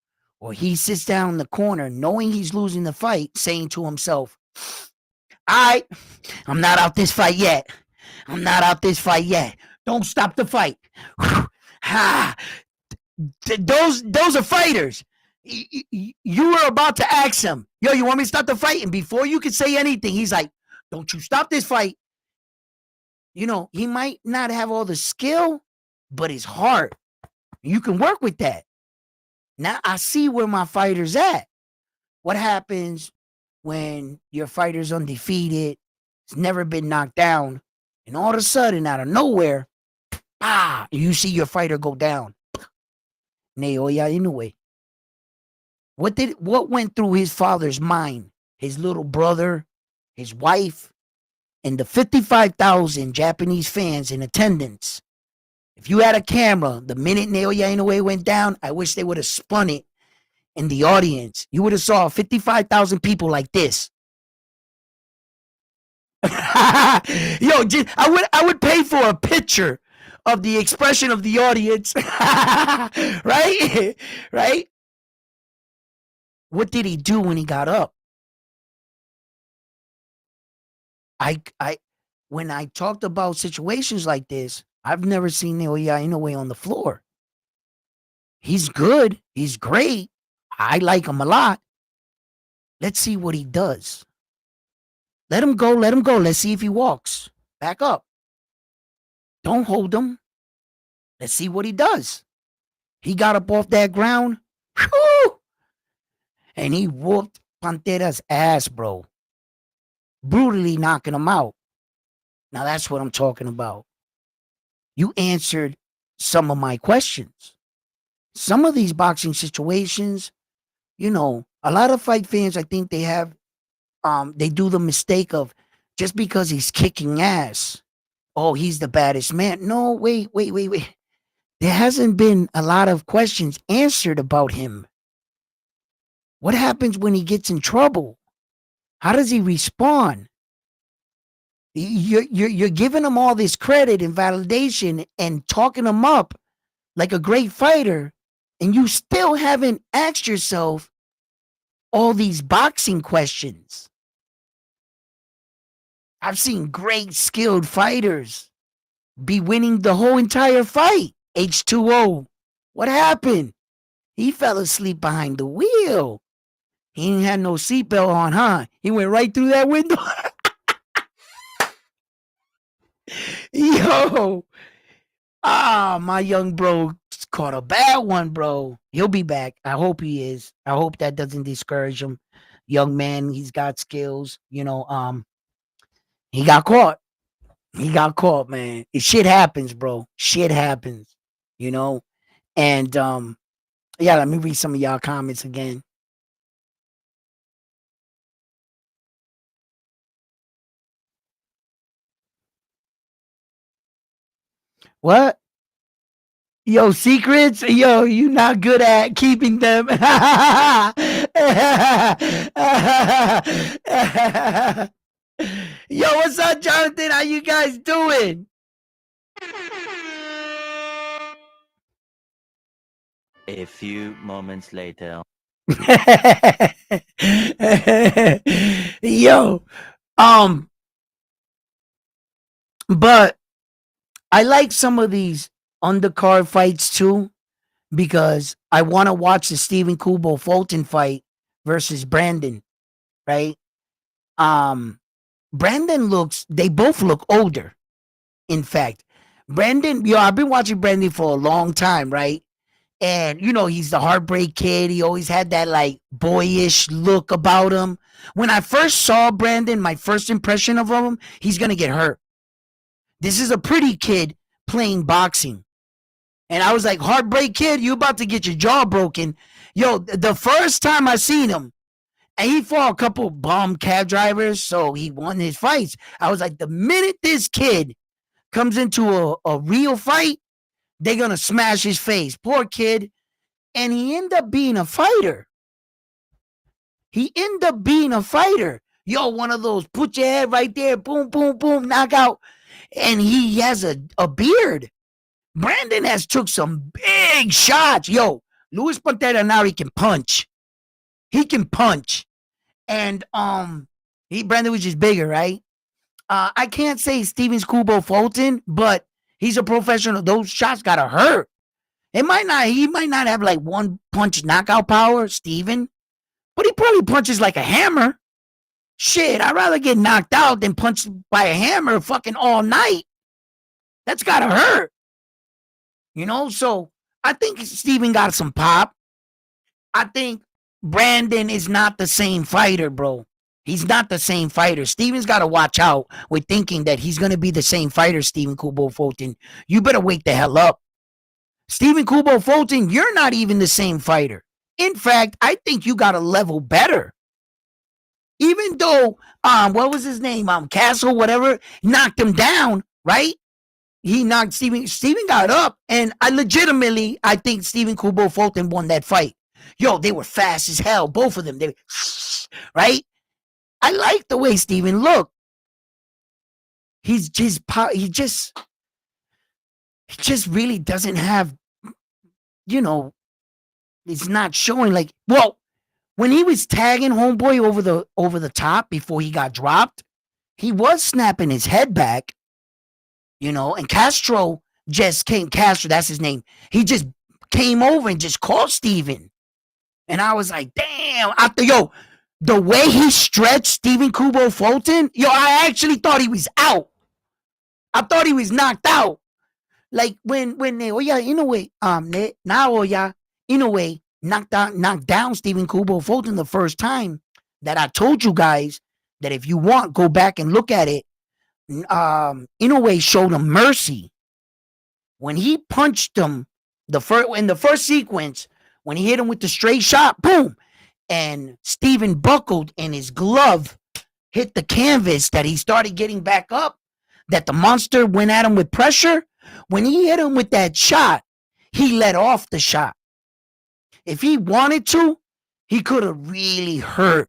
or he sits down in the corner knowing he's losing the fight, saying to himself, I'm not out this fight yet. I'm not out this fight yet. Don't stop the fight. Ha. Those are fighters. You were about to ask him, yo, you want me to stop the fight? And before you could say anything, he's like, don't you stop this fight. You know, he might not have all the skill, but his heart. You can work with that. Now I see where my fighter's at. What happens when your fighter's undefeated, has never been knocked down, and all of a sudden, out of nowhere, you see your fighter go down. Naoya Inoue. What went through his father's mind, his little brother, his wife, and the 55,000 Japanese fans in attendance? If you had a camera, the minute Naoya Inoue went down, I wish they would have spun it in the audience. You would have saw 55,000 people like this. Yo, I would pay for a picture of the expression of the audience. Right? Right? What did he do when he got up? When I talked about situations like this, I've never seen Naoya Inoue on the floor. He's good. He's great. I like him a lot. Let's see what he does. Let him go. Let him go. Let's see if he walks. Back up. Don't hold him. Let's see what he does. He got up off that ground. Whew, and he whooped Pantera's ass, bro. Brutally knocking him out. Now that's what I'm talking about. You answered some of my questions. Some of these boxing situations, you know, a lot of fight fans, I think they have, they do the mistake of just because he's kicking ass, oh, he's the baddest man. No, wait. There hasn't been a lot of questions answered about him. What happens when he gets in trouble? How does he respond? You're giving him all this credit and validation and talking him up like a great fighter, and you still haven't asked yourself all these boxing questions. I've seen great skilled fighters be winning the whole entire fight. H2O. What happened? He fell asleep behind the wheel. He ain't had no seatbelt on, huh? He went right through that window. Yo. My young bro caught a bad one, bro. He'll be back. I hope he is. I hope that doesn't discourage him. Young man, he's got skills. You know, he got caught. He got caught, man. Shit happens, bro. Shit happens. You know? And yeah, let me read some of y'all comments again. What? Yo, secrets? Yo, you not good at keeping them. Yo, what's up, Jonathan? How you guys doing? A few moments later. Yo, but I like some of these undercard fights too, because I want to watch the Stephen Kubo Fulton fight versus Brandon, right? Brandon they both look older. In fact, Brandon, I've been watching Brandon for a long time, right? And he's the heartbreak kid. He always had that like boyish look about him. When I first saw Brandon, my first impression of him, he's gonna get hurt. This is a pretty kid playing boxing. And I was like, heartbreak kid, you about to get your jaw broken. Yo, the first time I seen him, and he fought a couple bomb cab drivers, so he won his fights. I was like, the minute this kid comes into a real fight, they're going to smash his face. Poor kid. And he ended up being a fighter. Yo, one of those, put your head right there, boom, boom, boom, knockout. And he has a beard. Brandon has took some big shots. Yo, Luis Pantera now he can punch. And Brandon was just bigger, right? I can't say Steven Kubo Fulton, but he's a professional. Those shots gotta hurt. He might not have like one punch knockout power, Steven, but he probably punches like a hammer. Shit, I'd rather get knocked out than punched by a hammer fucking all night. That's gotta hurt. So I think Steven got some pop. I think Brandon is not the same fighter, bro. He's not the same fighter. Steven's got to watch out with thinking that he's going to be the same fighter, Steven Kubo Fulton. You better wake the hell up. Steven Kubo Fulton, you're not even the same fighter. In fact, I think you got a level better. Even though, what was his name? Castle, whatever, knocked him down, right? He knocked Steven got up, and I think Steven Kubo Fulton won that fight. Yo, they were fast as hell, both of them. They, right? I like the way Steven looked. He just really doesn't have, it's not showing like, well, when he was tagging homeboy over the top before he got dropped, he was snapping his head back, and Castro, that's his name. He just came over and just called Steven. And I was like, damn, the way he stretched Steven Kubo Fulton, I actually thought he was out. I thought he was knocked out. Like when Naoya Inoue knocked down Steven Kubo Fulton the first time, that I told you guys that if you want, go back and look at it. Inoue showed him mercy. When he punched him in the first sequence, when he hit him with the straight shot, boom, and Steven buckled and his glove hit the canvas, that he started getting back up, that the monster went at him with pressure. When he hit him with that shot, he let off the shot. If he wanted to, he could have really hurt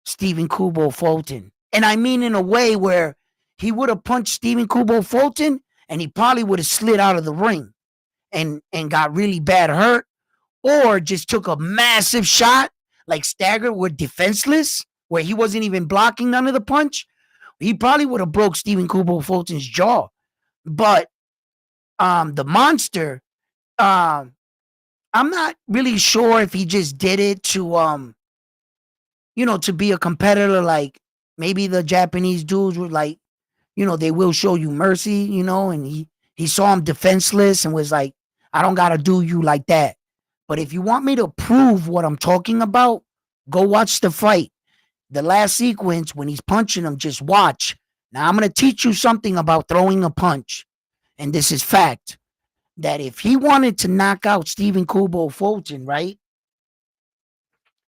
Steven Kubo Fulton. And I mean in a way where he would have punched Steven Kubo Fulton and he probably would have slid out of the ring and got really bad hurt, or just took a massive shot like Stagger were defenseless, where he wasn't even blocking none of the punch. He probably would have broke Steven Kubo Fulton's jaw. But the monster, I'm not really sure if he just did it to to be a competitor. Like maybe the Japanese dudes were like, they will show you mercy, and he saw him defenseless and was like, I don't gotta do you like that. But if you want me to prove what I'm talking about, go watch the fight. The last sequence when he's punching him, just watch. Now I'm going to teach you something about throwing a punch. And this is fact. That if he wanted to knock out Steven Kubo Fulton, right?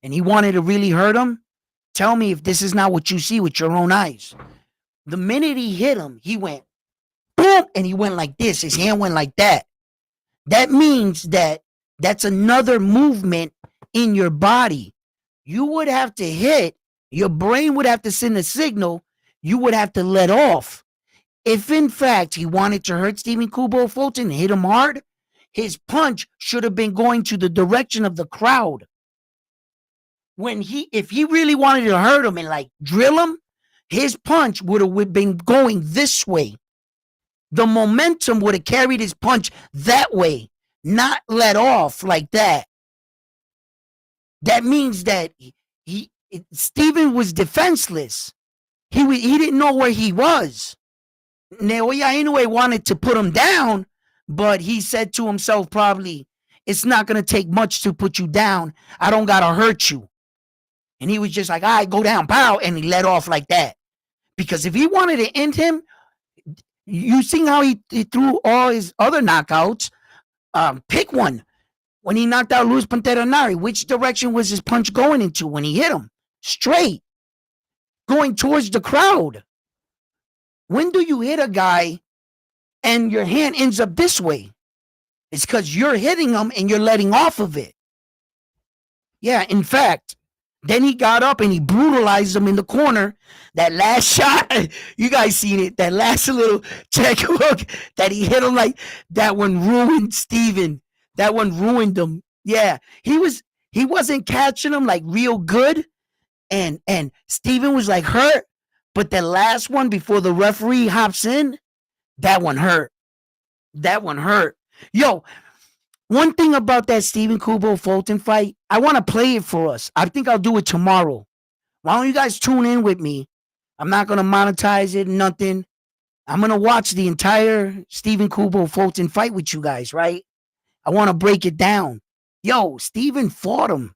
And he wanted to really hurt him, tell me if this is not what you see with your own eyes. The minute he hit him, he went boom, and he went like this. His hand went like that. That means that's another movement in your body. You would have to hit, your brain would have to send a signal, you would have to let off. If in fact he wanted to hurt Steven Kubo Fulton and hit him hard, his punch should have been going to the direction of the crowd. If he really wanted to hurt him and like drill him, his punch would have been going this way. The momentum would have carried his punch that way, not let off like that. That means that Steven was defenseless. He didn't know where he was. Naoya Inoue wanted to put him down, but he said to himself probably, it's not going to take much to put you down. I don't got to hurt you. And he was just like, all right, go down, pow. And he let off like that. Because if he wanted to end him, you seen how he threw all his other knockouts. Pick one. When he knocked out Luis Pantera Nari, which direction was his punch going into when he hit him? Straight. Going towards the crowd. When do you hit a guy and your hand ends up this way? It's because you're hitting him and you're letting off of it. Yeah, in fact, then he got up and he brutalized him in the corner. That last shot, you guys seen it, that last little check hook that he hit him like, that one ruined Steven. That one ruined him. Yeah, he wasn't catching him like real good. And Steven was like hurt. But the last one before the referee hops in, that one hurt. That one hurt. Yo, one thing about that Steven Kubo Fulton fight, I want to play it for us. I think I'll do it tomorrow. Why don't you guys tune in with me? I'm not going to monetize it, nothing. I'm going to watch the entire Steven Kubo Fulton fight with you guys, right? I want to break it down. Yo, Steven fought him.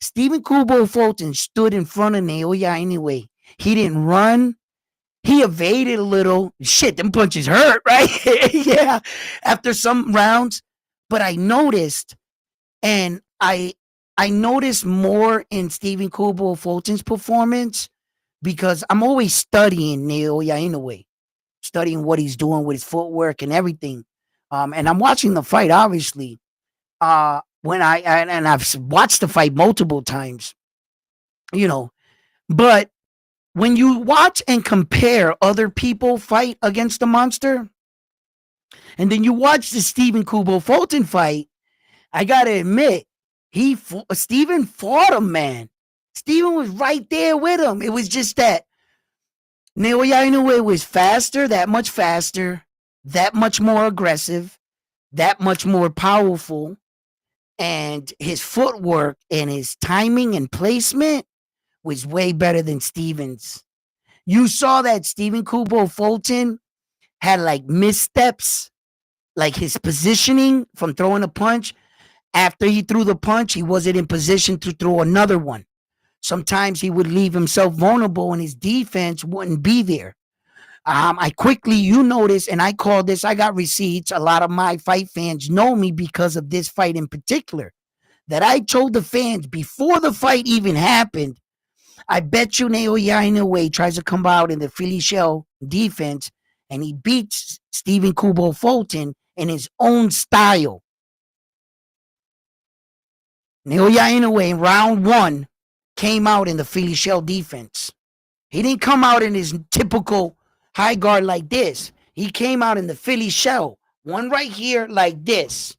Steven Kubo Fulton stood in front of Naoya Inoue. He didn't run. He evaded a little. Shit, them punches hurt, right? Yeah, after some rounds. But I noticed, and I noticed more in Steven Kubo Fulton's performance because I'm always studying Naoya Inoue, studying what he's doing with his footwork and everything. And I'm watching the fight, obviously. When I've watched the fight multiple times, you know, but when you watch and compare other people fight against the monster, and then you watch the Steven Kubo Fulton fight, I gotta admit, Steven fought him, man. Steven was right there with him. It was just that Naoya Inoue was faster, that much more aggressive, that much more powerful, and his footwork and his timing and placement was way better than Steven's. You saw that Steven Kubo Fulton had like missteps, like his positioning from throwing a punch. After he threw the punch, he wasn't in position to throw another one. Sometimes he would leave himself vulnerable and his defense wouldn't be there. I quickly, you notice, and I call this, I got receipts. A lot of my fight fans know me because of this fight in particular. That I told the fans before the fight even happened, I bet you Naoya Inoue tries to come out in the Philly shell defense and he beats Steven Kubo Fulton in his own style. Naoya Inoue in round 1 came out in the Philly shell defense. He didn't come out in his typical high guard like this. He came out in the Philly shell. One right here like this.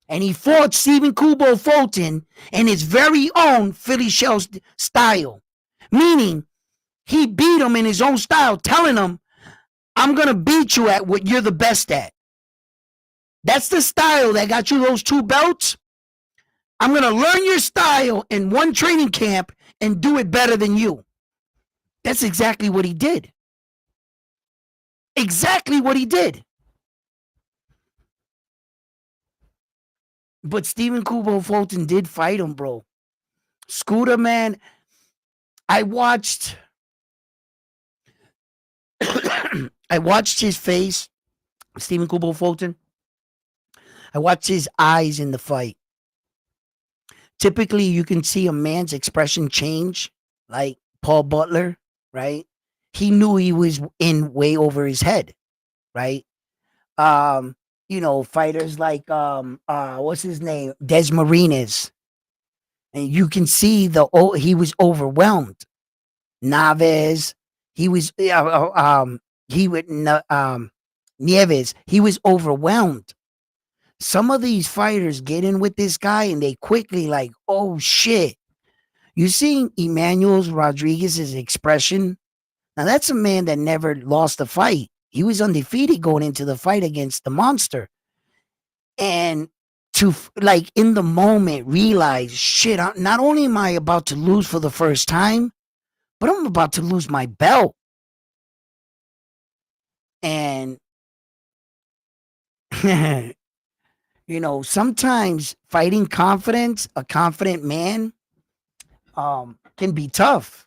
And he fought Steven Kubo Fulton in his very own Philly shell style. Meaning, he beat him in his own style, telling him, I'm going to beat you at what you're the best at. That's the style that got you those 2 belts. I'm going to learn your style in one training camp and do it better than you. That's exactly what he did. Exactly what he did. But Steven Kubo Fulton did fight him, bro. Scooter, man, I watched his face, Steven Kubo Fulton. I watched his eyes in the fight. Typically, you can see a man's expression change, like Paul Butler, right? He knew he was in way over his head, right? Fighters like what's his name? Desmarinez. And you can see he was overwhelmed. Naves, Nieves, he was overwhelmed. Some of these fighters get in with this guy and they quickly like, oh shit. You seeing Emmanuel Rodriguez's expression? Now that's a man that never lost a fight. He was undefeated going into the fight against the monster. And to like in the moment realize, shit, not only am I about to lose for the first time, but I'm about to lose my belt. And sometimes fighting confidence, a confident man, can be tough.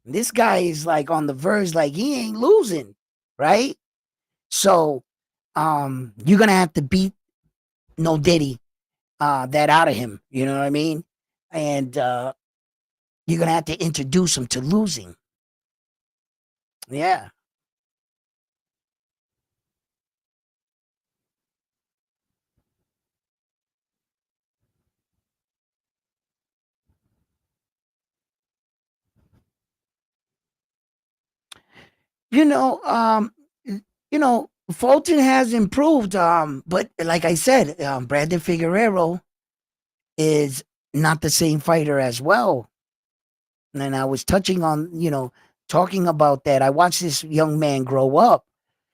This guy is like on the verge, like he ain't losing, right? So you're gonna have to beat No Diddy that out of him. You know what I mean? And you're gonna have to introduce him to losing. Yeah. You know, Fulton has improved, but like I said, Brandon Figueroa is not the same fighter as well. And I was touching on, talking about that. I watched this young man grow up.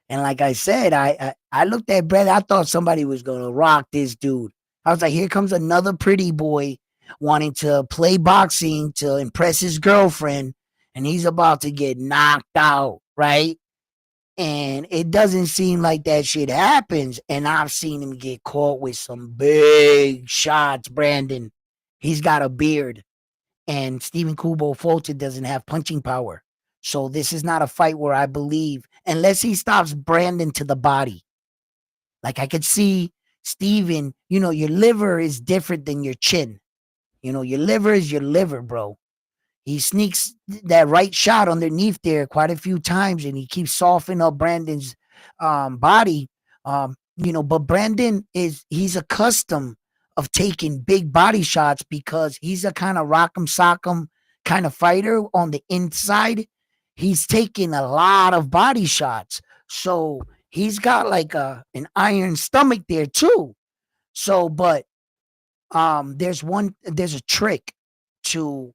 And like I said, I looked at Brad. I thought somebody was gonna rock this dude. I was like, here comes another pretty boy wanting to play boxing to impress his girlfriend, and he's about to get knocked out, right? And it doesn't seem like that shit happens. And I've seen him get caught with some big shots, Brandon. He's got a beard. And Stephen Kubo Fulton doesn't have punching power. So this is not a fight where I believe, unless he stops Brandon to the body. Like I could see Steven, your liver is different than your chin. Your liver is your liver, bro. He sneaks that right shot underneath there quite a few times, and he keeps softening up Brandon's body. But Brandon he's accustomed of taking big body shots because he's a kind of rock'em sock'em kind of fighter on the inside. He's taking a lot of body shots, so he's got like an iron stomach there too. So, but there's a trick to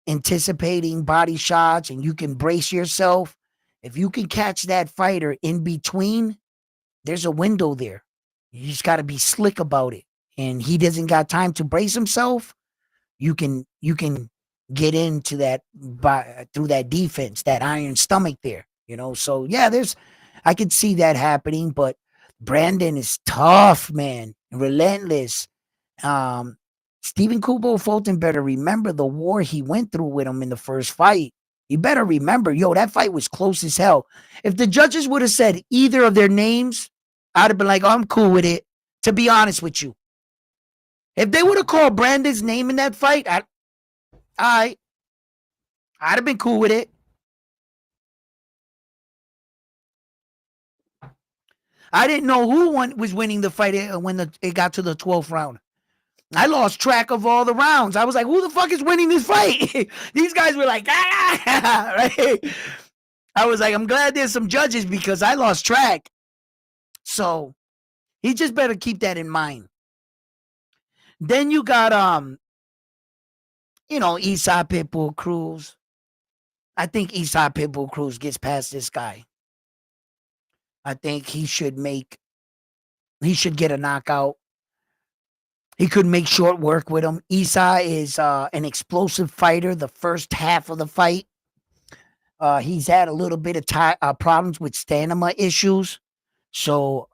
anticipating body shots, and you can brace yourself. If you can catch that fighter in between, there's a window there. You just got to be slick about it. And he doesn't got time to brace himself. You can get into that through that defense, that iron stomach there. So yeah, I could see that happening, but Brandon is tough, man, relentless. Stephen Kubo Fulton better remember the war he went through with him in the first fight. You better remember, that fight was close as hell. If the judges would have said either of their names, I'd have been like, oh, I'm cool with it, to be honest with you. If they would have called Brandon's name in that fight, I'd have been cool with it. I didn't know who was winning the fight when it got to the 12th round. I lost track of all the rounds. I was like, who the fuck is winning this fight? These guys were like, right? I was like, I'm glad there's some judges because I lost track. So he just better keep that in mind. Then you got Esai Pitbull Cruz. I think Esai Pitbull Cruz gets past this guy. I think he should get a knockout. He could make short work with him. Esai is an explosive fighter. The first half of the fight, he's had a little bit of problems with stamina issues. So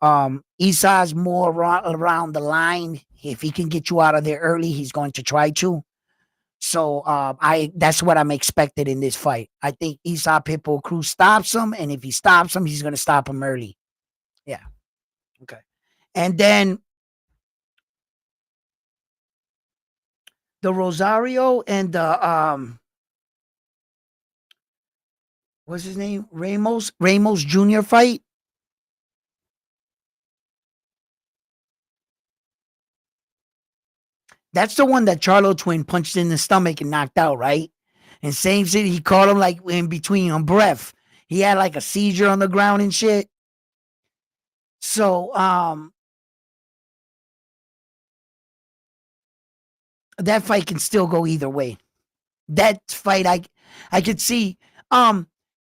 Esai's more around the line. If he can get you out of there early, he's going to try to. So that's what I'm expected in this fight. I think Esai Pitbull Cruz stops him, and if he stops him, he's going to stop him early. Yeah. Okay. And then the Rosario and the what's his name? Ramos Jr. fight. That's the one that Charlo Twin punched in the stomach and knocked out, right? And same city, he caught him like in between on breath. He had like a seizure on the ground and shit. So that fight can still go either way. That fight I could see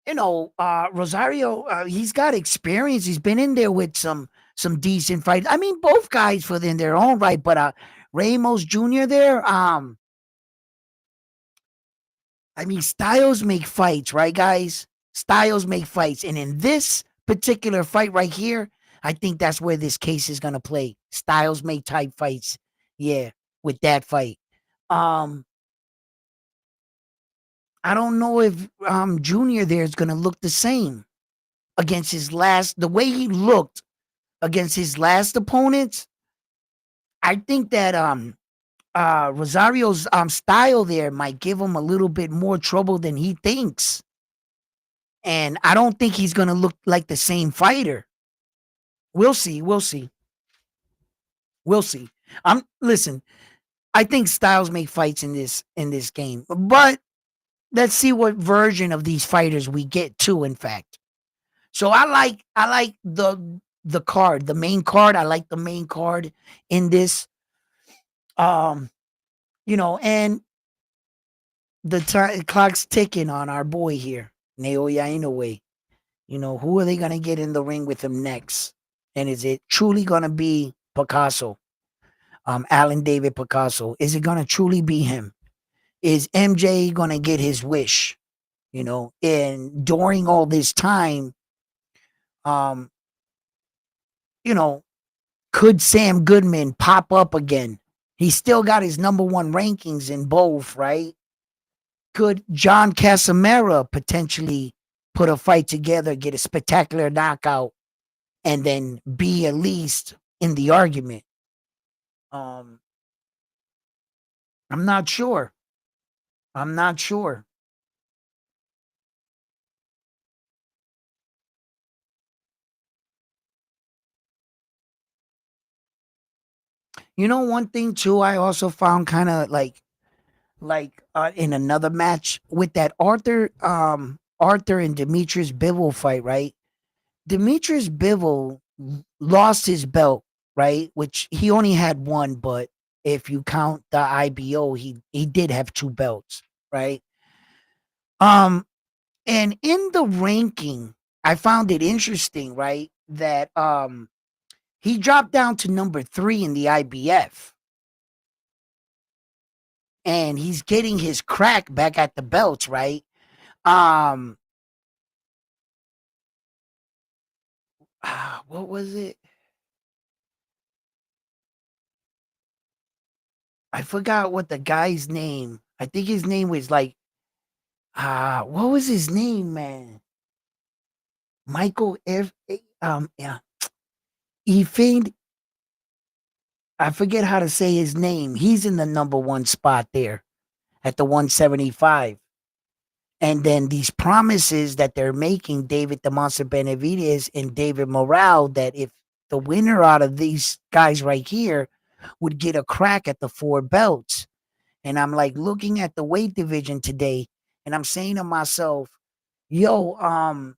Rosario, he's got experience. He's been in there with some some decent fights. I mean, both guys for in their own right, but Ramos Jr. there, I mean, styles make fights, right, guys? Styles make fights. And in this particular fight right here, I think that's where this case is gonna play. Styles make type fights. Yeah, with that fight. Um, I don't know if Junior there is gonna look the same against the way he looked against his last opponents. I think that Rosario's style there might give him a little bit more trouble than he thinks. And I don't think he's gonna look like the same fighter. We'll see. We'll see. We'll see. Listen, I think styles make fights in this game. But let's see what version of these fighters we get to, in fact. So I like the card, the main card. I like the main card in this. And the clock's ticking on our boy here, Naoya Inoue. Who are they gonna get in the ring with him next? And is it truly gonna be Picasso? Alan David Picasso. Is it gonna truly be him? Is MJ gonna get his wish? And during all this time, um, could Sam Goodman pop up again? He's still got his number one rankings in both, right? Could John Casamera potentially put a fight together, get a spectacular knockout, and then be at least in the argument? I'm not sure. I'm not sure. One thing too, I also found kind of like in another match with that Arthur and Demetrius Bivol fight, right? Demetrius Bivol lost his belt, right? Which he only had one, but if you count the IBO, he did have two belts, right? And in the ranking, I found it interesting, right? That he dropped down to number 3 in the IBF. And he's getting his crack back at the belts, right? What was it? I forgot what the guy's name. I think his name was like what was his name, man? Michael yeah. Efend. I forget how to say his name. He's in the number 1 spot there at the 175. And then these promises that they're making, David the Monster Benavidez and David Morrell, that if the winner out of these guys right here would get a crack at the 4 belts. And I'm like looking at the weight division today, and I'm saying to myself, yo,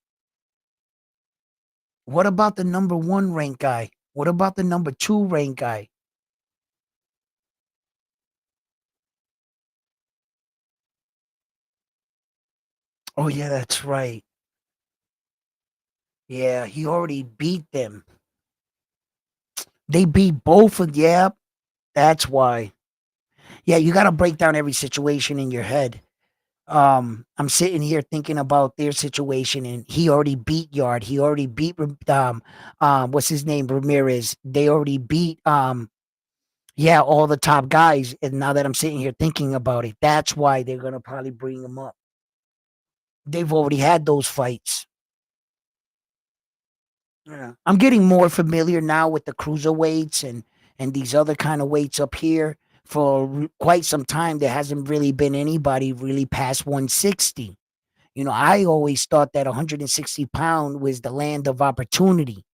what about the number 1 ranked guy? What about the number 2 ranked guy? Oh, yeah, that's right. Yeah, he already beat them. They beat both of yeah, that's why. Yeah, you got to break down every situation in your head. I'm sitting here thinking about their situation, and he already beat Yard. He already beat what's his name, Ramirez. They already beat yeah, all the top guys. And now that I'm sitting here thinking about it, that's why they're gonna probably bring them up. They've already had those fights. Yeah. I'm getting more familiar now with the cruiserweights and these other kind of weights up here. For quite some time, there hasn't really been anybody really past 160. I always thought that 160-pound was the land of opportunity.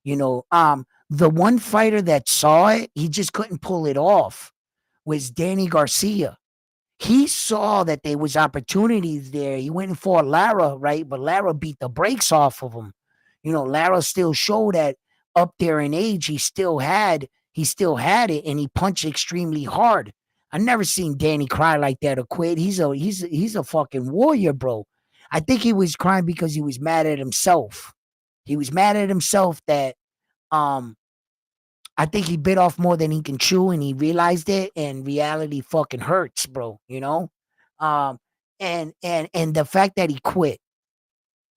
The one fighter that saw it, he just couldn't pull it off, was Danny Garcia. He saw that there was opportunities there. He went and fought Lara, right? But Lara beat the brakes off of him. Lara still showed that up there in age, he still had it, and he punched extremely hard. I never seen Danny cry like that or quit. He's a fucking warrior, bro. I think he was crying because he was mad at himself. He was mad at himself that I think he bit off more than he can chew, and he realized it. And reality fucking hurts, bro. You know, and the fact that he quit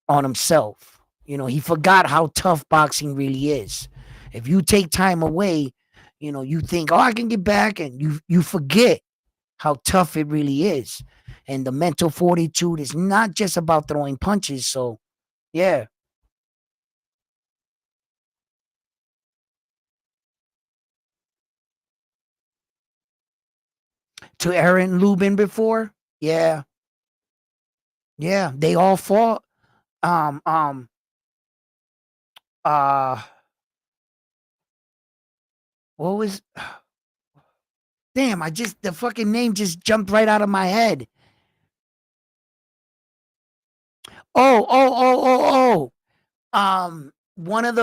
on himself. You know, he forgot how tough boxing really is. If you take time away, you know, you think, oh, I can get back, and you forget how tough it really is. And the mental fortitude is not just about throwing punches. So, yeah. To Aaron Lubin before, yeah, yeah, they all fought. Um, um, uh, what was? Damn, I just the fucking name just jumped right out of my head. One of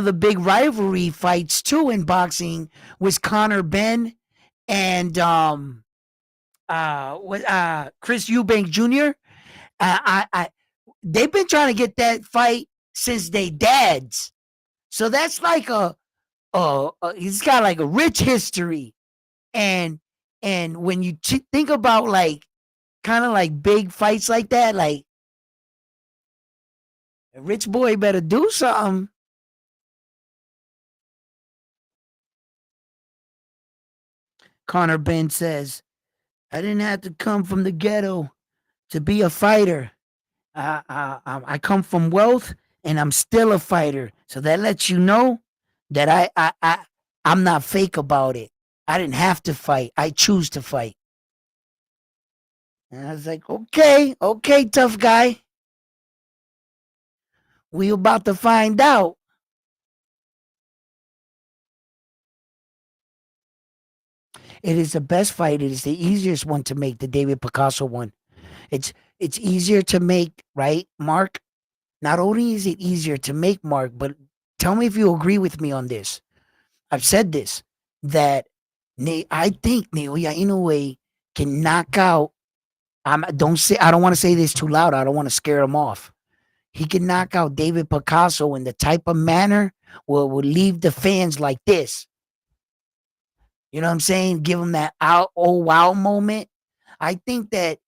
the big rivalry fights too in boxing was Conor Ben and Chris Eubank Jr. I they've been trying to get that fight since they dads. So that's like he's got like a rich history. And when you think about like kind of like big fights like that, like a rich boy better do something. Connor Ben says, I didn't have to come from the ghetto to be a fighter. I come from wealth and I'm still a fighter. So that lets you know that I'm not fake about it. I didn't have to fight. I choose to fight. And I was like, okay, tough guy. We about to find out. It is the best fight. It is the easiest one to make, the David Picasso one. It's easier to make, right, Mark? Not only is it easier to make, Mark, but tell me if you agree with me on this. I've said this, that I think Naoya Inoue can knock out. I don't want to say this too loud. I don't want to scare him off. He can knock out David Picasso in the type of manner will leave the fans like this. You know what I'm saying? Give him that oh wow moment. I think that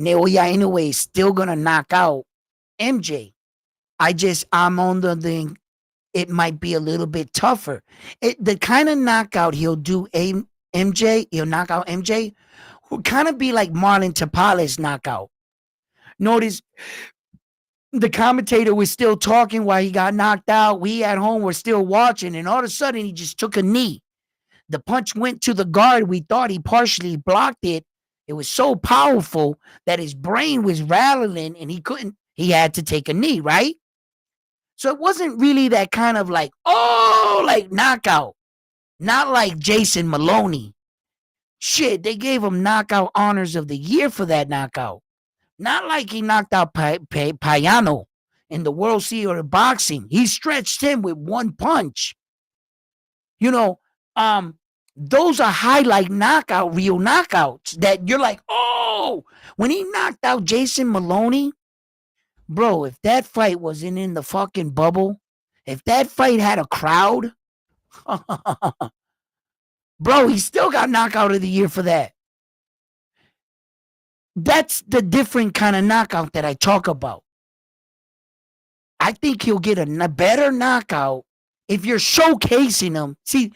Naoya Inoue is still gonna knock out MJ. I'm on the thing. It might be a little bit tougher. The kind of knockout he'll do MJ, he'll knock out MJ, will kind of be like Marlon Tapales knockout. Notice the commentator was still talking while he got knocked out. We at home were still watching, and all of a sudden he just took a knee. The punch went to the guard. We thought he partially blocked it. It was so powerful that his brain was rattling and he had to take a knee, right? So it wasn't really that kind of like, like knockout. Not like Jason Maloney. Shit, they gave him knockout honors of the year for that knockout. Not like he knocked out Payano in the World Series of boxing. He stretched him with one punch. You know, those are highlight knockout, real knockouts that you're like, oh, when he knocked out Jason Maloney, bro, if that fight wasn't in the fucking bubble, if that fight had a crowd, bro, he still got knockout of the year for that. That's the different kind of knockout that I talk about. I think he'll get a better knockout if you're showcasing him. See,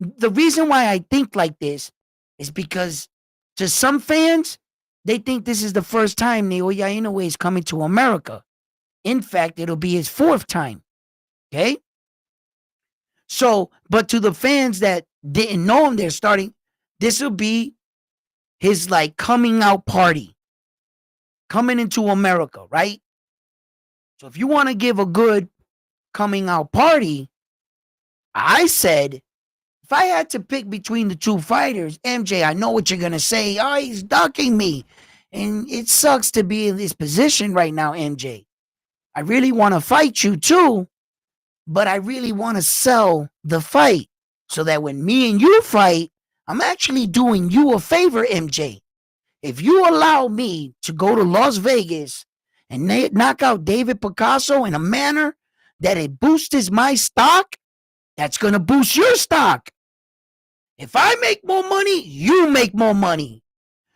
the reason why I think like this is because to some fans, they think this is the first time Naoya Inoue is coming to America. In fact, it'll be his fourth time. Okay? So, but to the fans that didn't know him, they're starting, this will be his like coming out party. Coming into America, right? So if you want to give a good coming out party, I said, if I had to pick between the two fighters, MJ, I know what you're going to say. Oh, he's ducking me. And it sucks to be in this position right now, MJ. I really want to fight you too, but I really want to sell the fight so that when me and you fight, I'm actually doing you a favor, MJ. If you allow me to go to Las Vegas and knock out David Picasso in a manner that it boosted my stock, that's going to boost your stock. If I make more money, you make more money.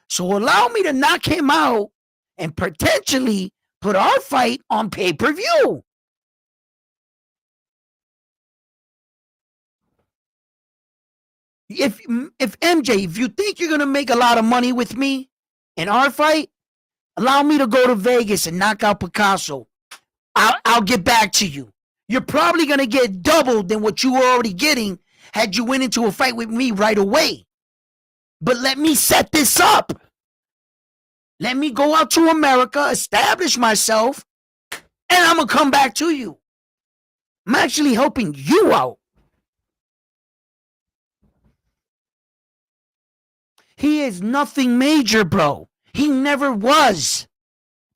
So allow me to knock him out and potentially put our fight on pay-per-view. If MJ, if you think you're going to make a lot of money with me in our fight, allow me to go to Vegas and knock out Picasso. I'll get back to you. You're probably going to get double than what you were already getting had you went into a fight with me right away. But let me set this up. Let me go out to America, establish myself, and I'm going to come back to you. I'm actually helping you out. He is nothing major, bro. He never was.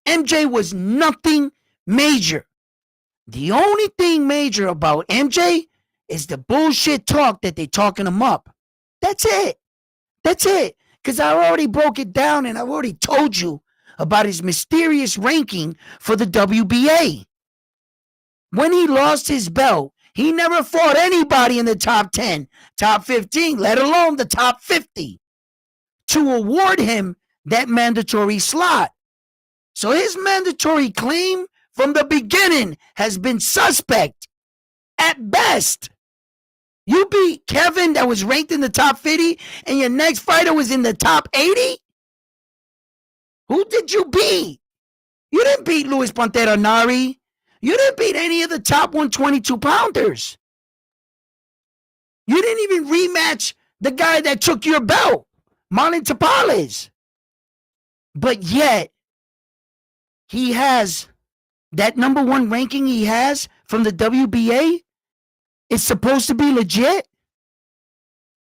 MJ was nothing major. The only thing major about MJ is the bullshit talk that they talking him up. That's it. That's it. Because I already broke it down and I already told you about his mysterious ranking for the WBA. When he lost his belt, he never fought anybody in the top 10, top 15, let alone the top 50, to award him that mandatory slot. So his mandatory claim from the beginning has been suspect at best. You beat Kevin that was ranked in the top 50 and your next fighter was in the top 80? Who did you beat? You didn't beat Luis Pantera Nari. You didn't beat any of the top 122 pounders. You didn't even rematch the guy that took your belt, Marlon Tapales. But yet, he has that number one ranking he has from the WBA. It's supposed to be legit.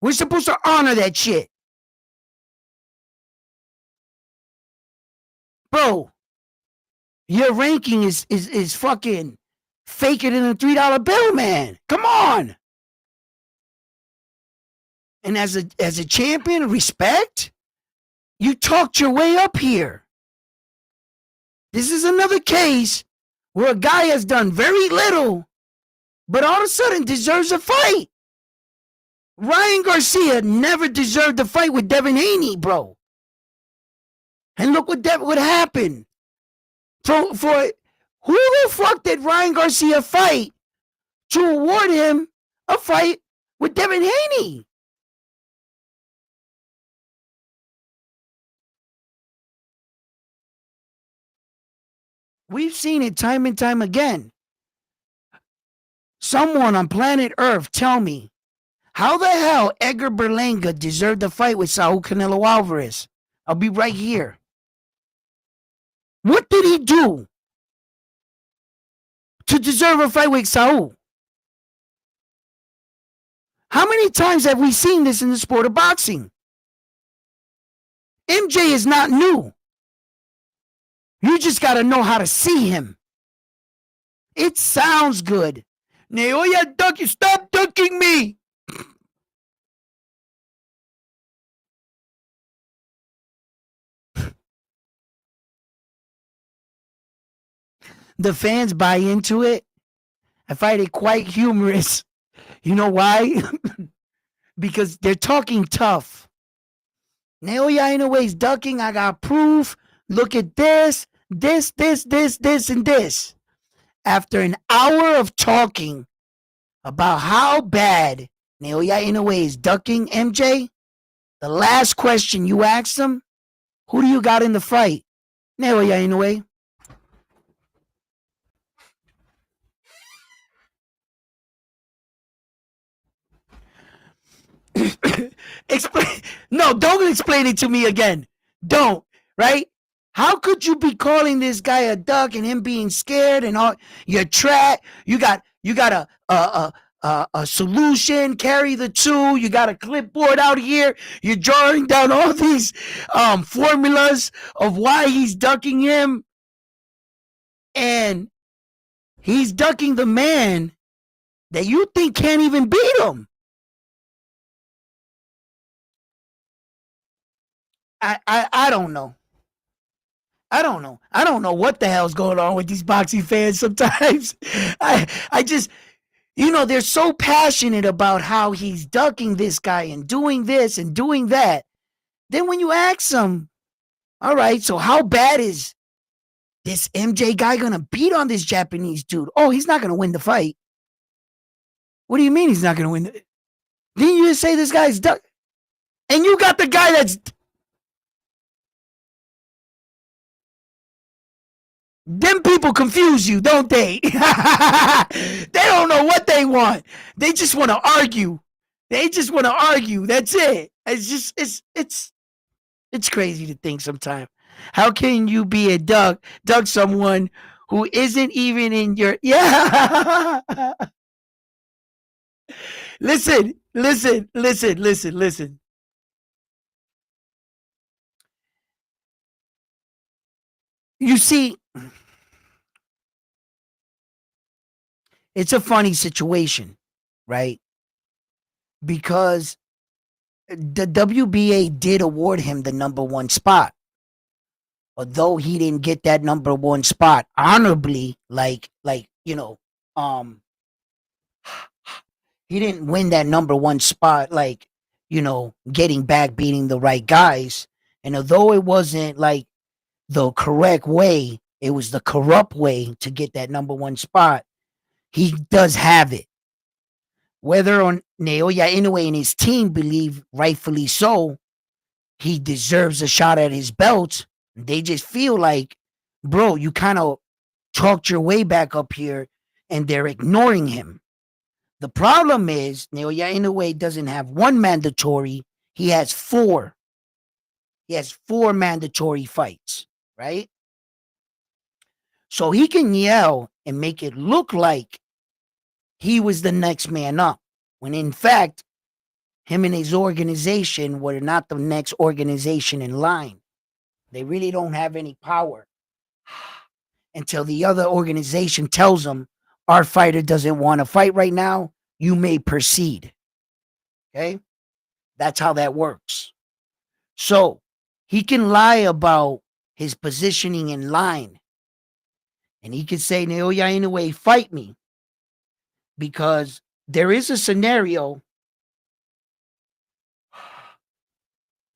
We're supposed to honor that shit. Bro, your ranking is fucking faker than a $3 bill, man. Come on. And as a champion, respect, you talked your way up here. This is another case where a guy has done very little, but all of a sudden deserves a fight. Ryan Garcia never deserved a fight with Devin Haney, bro. And look what happened. For who the fuck did Ryan Garcia fight to award him a fight with Devin Haney? We've seen it time and time again. Someone on planet Earth tell me, how the hell Edgar Berlanga deserved a fight with Saul Canelo Alvarez? I'll be right here. What did he do to deserve a fight with Saul? How many times have we seen this in the sport of boxing? MJ is not new. You just got to know how to see him. It sounds good. Naoya ducking, stop ducking me. The fans buy into it. I find it quite humorous. You know why? Because they're talking tough. Naoya Inoue's ducking. I got proof. Look at this, and this. After an hour of talking about how bad Naoya Inoue is ducking MJ, the last question you asked him, who do you got in the fight? Naoya Inoue. Don't explain it to me again. Don't, right? How could you be calling this guy a duck and him being scared and all your track? You got a solution, carry the two, you got a clipboard out here, you're drawing down all these formulas of why he's ducking him, and he's ducking the man that you think can't even beat him. I don't know. I don't know. I don't know what the hell's going on with these boxing fans sometimes. I just, they're so passionate about how he's ducking this guy and doing this and doing that. Then when you ask them, all right, so how bad is this MJ guy going to beat on this Japanese dude? Oh, he's not going to win the fight. What do you mean he's not going to win? Didn't you just say this guy's duck? And you got the guy that's... Them people confuse you, don't they? They don't know what they want. They just want to argue. That's it. It's crazy to think sometimes. How can you be a duck someone who isn't even in your... Yeah. Listen. You see, it's a funny situation, right? Because the WBA did award him the number one spot. Although he didn't get that number one spot honorably, he didn't win that number one spot, getting back, beating the right guys. And although it wasn't like the correct way, it was the corrupt way to get that number one spot. He does have it. Whether on Naoya Inoue and his team believe rightfully so, he deserves a shot at his belt. They just feel like, bro, you kind of talked your way back up here and they're ignoring him. The problem is Naoya Inoue doesn't have one mandatory. He has four. He has four mandatory fights, right? So he can yell and make it look like he was the next man up, when in fact, him and his organization were not the next organization in line. They really don't have any power until the other organization tells them, our fighter doesn't want to fight right now, you may proceed. Okay? That's how that works. So he can lie about his positioning in line. And he could say, Naoya Inoue, fight me. Because there is a scenario.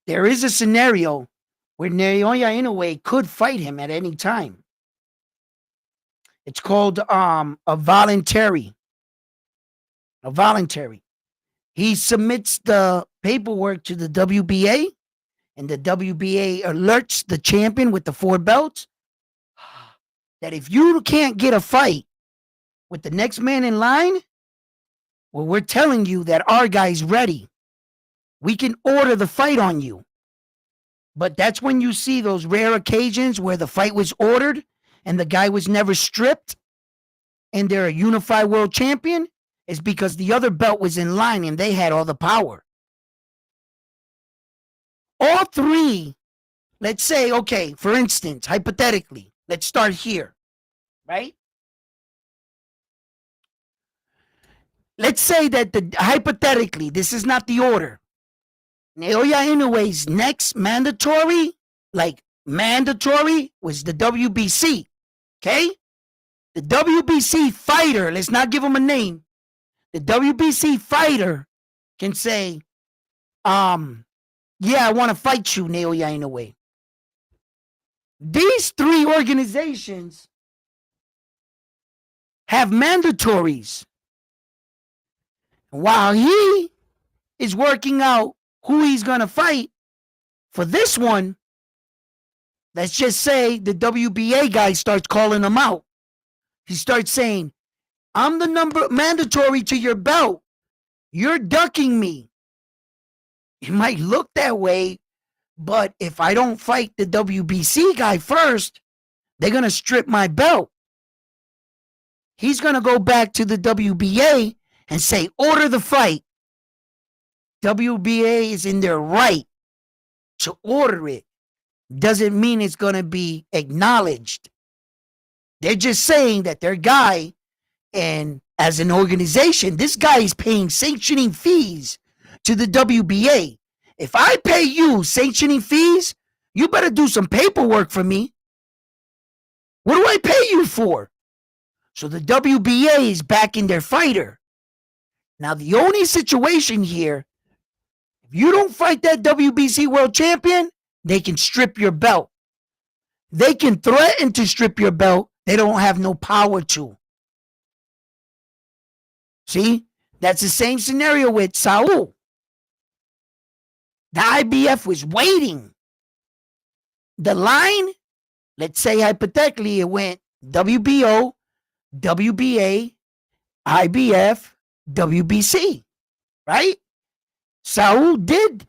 There is a scenario where Naoya Inoue could fight him at any time. It's called a voluntary. A voluntary. He submits the paperwork to the WBA, and the WBA alerts the champion with the 4 belts that if you can't get a fight with the next man in line, well, we're telling you that our guy's ready. We can order the fight on you. But that's when you see those rare occasions where the fight was ordered and the guy was never stripped and they're a unified world champion, is because the other belt was in line and they had all the power. All 3, let's say, okay, for instance, hypothetically, let's start here, right? Let's say that hypothetically, this is not the order. Naoya Inoue's next mandatory was the WBC. Okay? The WBC fighter, let's not give him a name. The WBC fighter can say, yeah, I want to fight you, Naoya Inoue. These 3 organizations have mandatories. While he is working out who he's going to fight for this one, let's just say the WBA guy starts calling him out. He starts saying, I'm the number mandatory to your belt. You're ducking me. It might look that way, but if I don't fight the WBC guy first, they're going to strip my belt. He's going to go back to the WBA and say, order the fight. WBA is in their right to order it. Doesn't mean it's going to be acknowledged. They're just saying that their guy, and as an organization, this guy is paying sanctioning fees to the WBA. If I pay you sanctioning fees, you better do some paperwork for me. What do I pay you for? So the WBA is backing their fighter. Now, the only situation here, if you don't fight that WBC world champion, they can strip your belt. They can threaten to strip your belt. They don't have no power to. See? That's the same scenario with Saul. The IBF was waiting. The line, let's say hypothetically, it went WBO, WBA, IBF, WBC, right? Saul did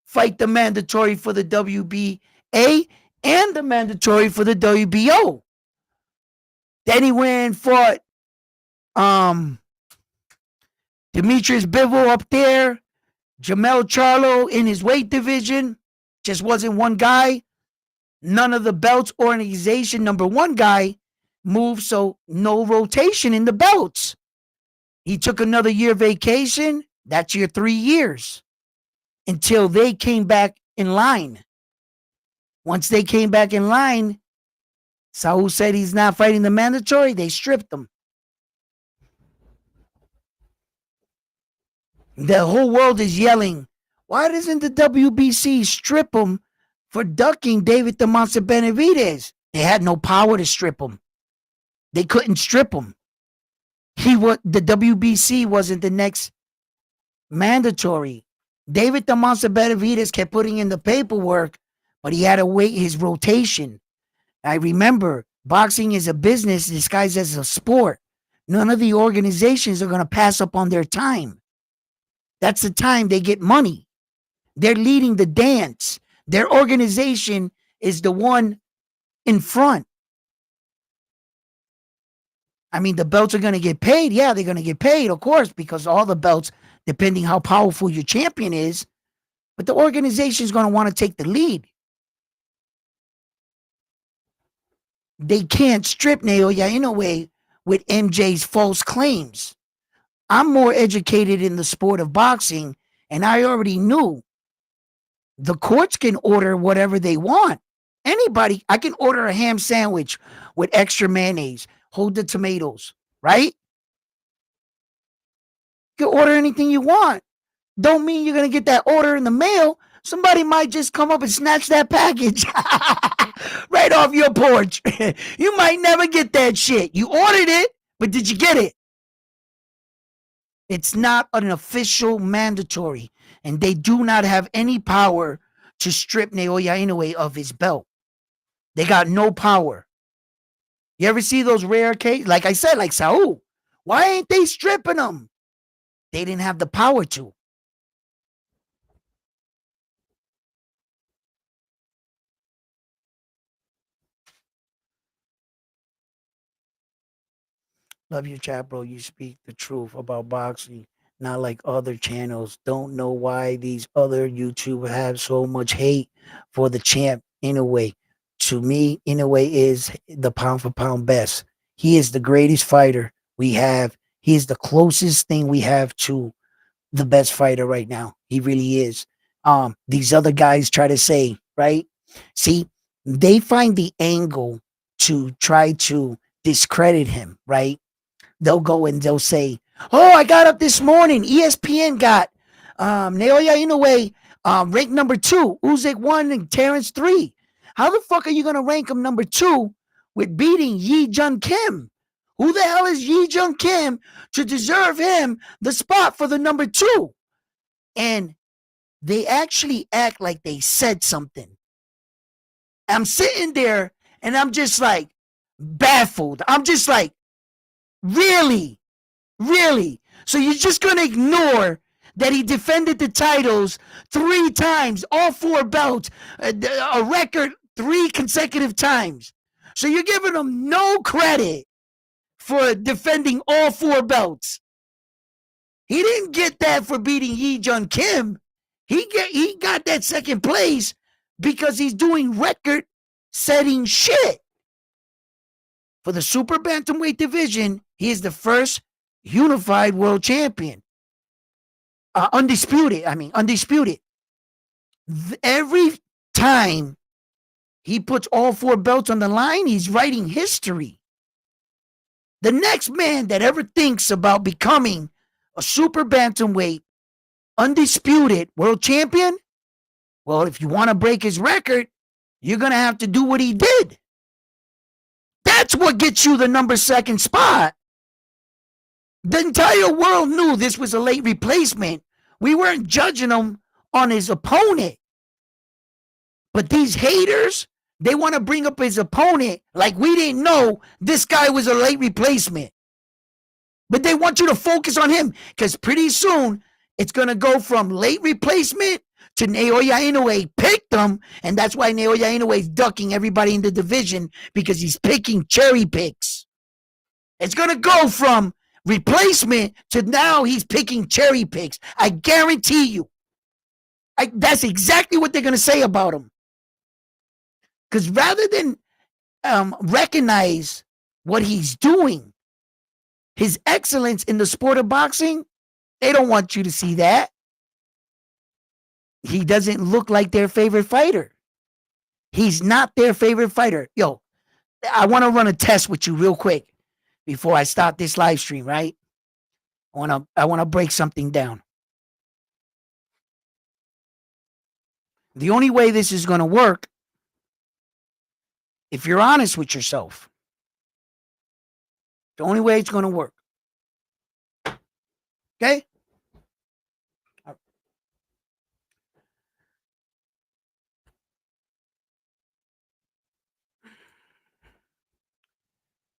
fight the mandatory for the WBA and the mandatory for the WBO. Then he went and fought Demetrius Bivol up there, Jamel Charlo in his weight division. Just wasn't one guy. None of the belts organization number one guy moved, so no rotation in the belts. He took another year vacation. That's your 3 years until they came back in line. Once they came back in line, Saul said he's not fighting the mandatory. They stripped him. The whole world is yelling, why doesn't the WBC strip him for ducking David the Monster Benavidez? They had no power to strip him. They couldn't strip him. The WBC wasn't the next mandatory. David the Monster Benavidez kept putting in the paperwork, but he had to wait his rotation. I remember, boxing is a business disguised as a sport. None of the organizations are going to pass up on their time. That's the time they get money. They're leading the dance. Their organization is the one in front. I mean, the belts are going to get paid. Yeah, they're going to get paid, of course, because all the belts, depending how powerful your champion is, but the organization is going to want to take the lead. They can't strip Naoya Inoue with MJ's false claims. I'm more educated in the sport of boxing, and I already knew the courts can order whatever they want. Anybody, I can order a ham sandwich with extra mayonnaise, hold the tomatoes, right? You can order anything you want. Don't mean you're going to get that order in the mail. Somebody might just come up and snatch that package right off your porch. You might never get that shit. You ordered it, but did you get it? It's not an official mandatory, and they do not have any power to strip Naoya Inoue of his belt. They got no power. You ever see those rare cases? Like I said, like Saul. Why ain't they stripping him? They didn't have the power to. Love your chat, bro. You speak the truth about boxing, not like other channels. Don't know why these other YouTubers have so much hate for the champ Inoue. To me, Inoue is the pound for pound best. He is the greatest fighter we have. He is the closest thing we have to the best fighter right now. He really is. These other guys try to say, right? See, they find the angle to try to discredit him, right? They'll go and they'll say, oh, I got up this morning. ESPN got Naoya Inoue ranked number 2, Usyk 1, and Terrence 3. How the fuck are you going to rank him number 2 with beating Yi Jun Kim? Who the hell is Yi Jun Kim to deserve him the spot for the number 2? And they actually act like they said something. I'm sitting there and I'm just like baffled. I'm just like, really? Really? So you're just going to ignore that he defended the titles 3 times, all 4 belts, a record 3 consecutive times. So you're giving him no credit for defending all 4 belts. He didn't get that for beating Yi Jun Kim. He got that second place because he's doing record-setting shit. For the super bantamweight division, he is the first unified world champion. Undisputed. Every time he puts all 4 belts on the line, he's writing history. The next man that ever thinks about becoming a super bantamweight, undisputed world champion, well, if you want to break his record, you're going to have to do what he did. That's what gets you the number 2 spot. The entire world knew this was a late replacement. We weren't judging him on his opponent. But these haters, they want to bring up his opponent like we didn't know this guy was a late replacement. But they want you to focus on him because pretty soon it's going to go from late replacement to Naoya Inoue picked him, and that's why Naoya Inoue is ducking everybody in the division because he's picking cherry picks. It's going to go from replacement to now he's picking cherry picks. I guarantee you. That's exactly what they're going to say about him. Because rather than recognize what he's doing, his excellence in the sport of boxing, they don't want you to see that. He doesn't look like their favorite fighter. He's not their favorite fighter. Yo, I want to run a test with you real quick before I start this live stream, right? I want to break something down. The only way this is going to work, if you're honest with yourself, the only way it's going to work. Okay?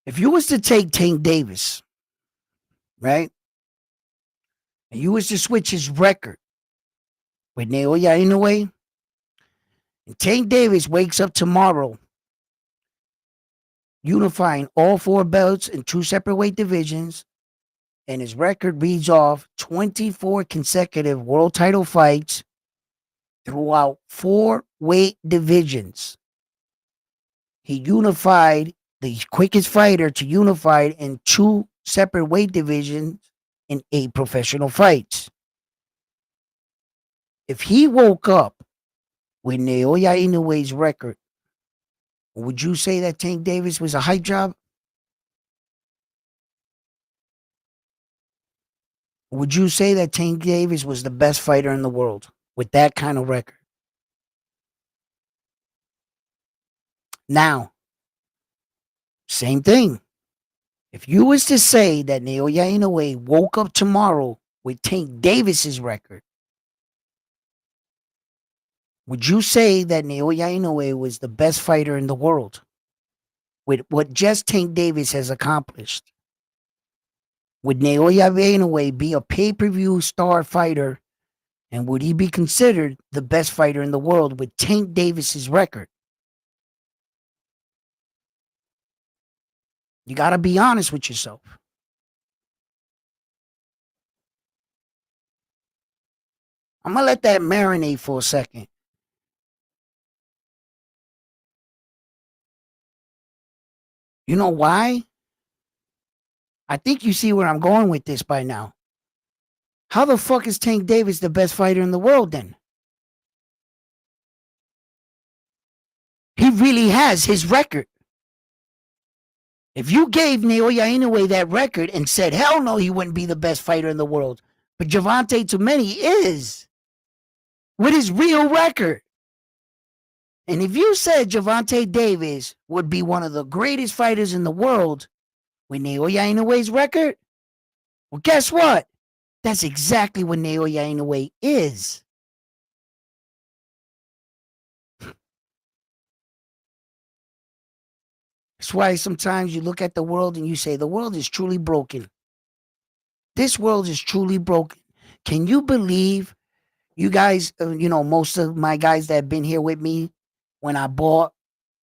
If you was to take Tank Davis, right, and you was to switch his record with Naoya Inoue, and Tank Davis wakes up tomorrow unifying all 4 belts in 2 separate weight divisions, and his record reads off 24 consecutive world title fights throughout 4 weight divisions. He unified the quickest fighter to unify in 2 separate weight divisions in 8 professional fights. If he woke up with Naoya Inoue's record, would you say that Tank Davis was a hype job? Would you say that Tank Davis was the best fighter in the world with that kind of record? Now, same thing. If you was to say that Naoya Inoue woke up tomorrow with Tank Davis's record, would you say that Naoya Inoue was the best fighter in the world with what just Tank Davis has accomplished? Would Naoya Inoue be a pay-per-view star fighter, and would he be considered the best fighter in the world with Tank Davis's record? You got to be honest with yourself. I'm going to let that marinate for a second. You know why? I think you see where I'm going with this by now. How the fuck is Tank Davis the best fighter in the world then? He really has his record. If you gave Naoya Inoue that record and said, hell no, he wouldn't be the best fighter in the world. But Gervonta Tumeni is. With his real record. And if you said Gervonta Davis would be one of the greatest fighters in the world with Naoya Inoue's record, well, guess what? That's exactly what Naoya Inoue is. That's why sometimes you look at the world and you say, the world is truly broken. This world is truly broken. Can you believe, you guys, most of my guys that have been here with me, when I bought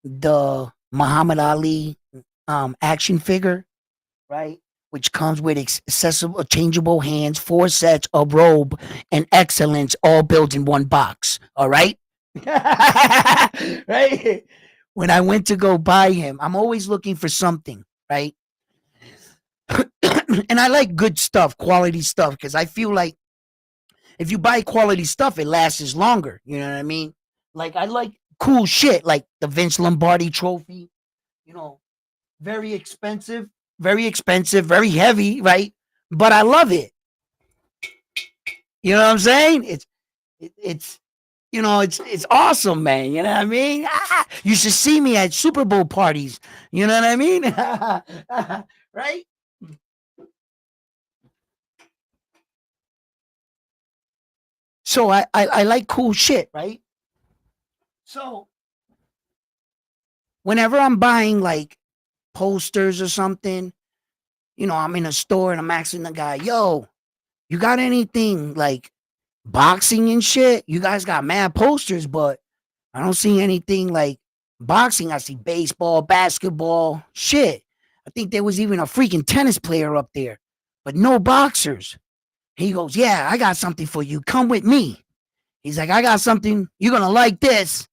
the Muhammad Ali action figure, right? Which comes with accessible, changeable hands, 4 sets, a robe, and excellence, all built in one box. All right? Right? When I went to go buy him, I'm always looking for something, right? And I like good stuff, quality stuff, because I feel like if you buy quality stuff, it lasts longer. You know what I mean? Like, I like cool shit like the Vince Lombardi trophy, you know, very expensive, very heavy, right? But I love it. You know what I'm saying? It's it's awesome, man. You know what I mean? You should see me at Super Bowl parties. You know what I mean? Right? So I like cool shit, right? So whenever I'm buying like posters or something, I'm in a store and I'm asking the guy, yo, you got anything like boxing and shit? You guys got mad posters, but I don't see anything like boxing. I see baseball, basketball, shit. I think there was even a freaking tennis player up there, but no boxers. He goes, yeah, I got something for you. Come with me. He's like, I got something. You're going to like this.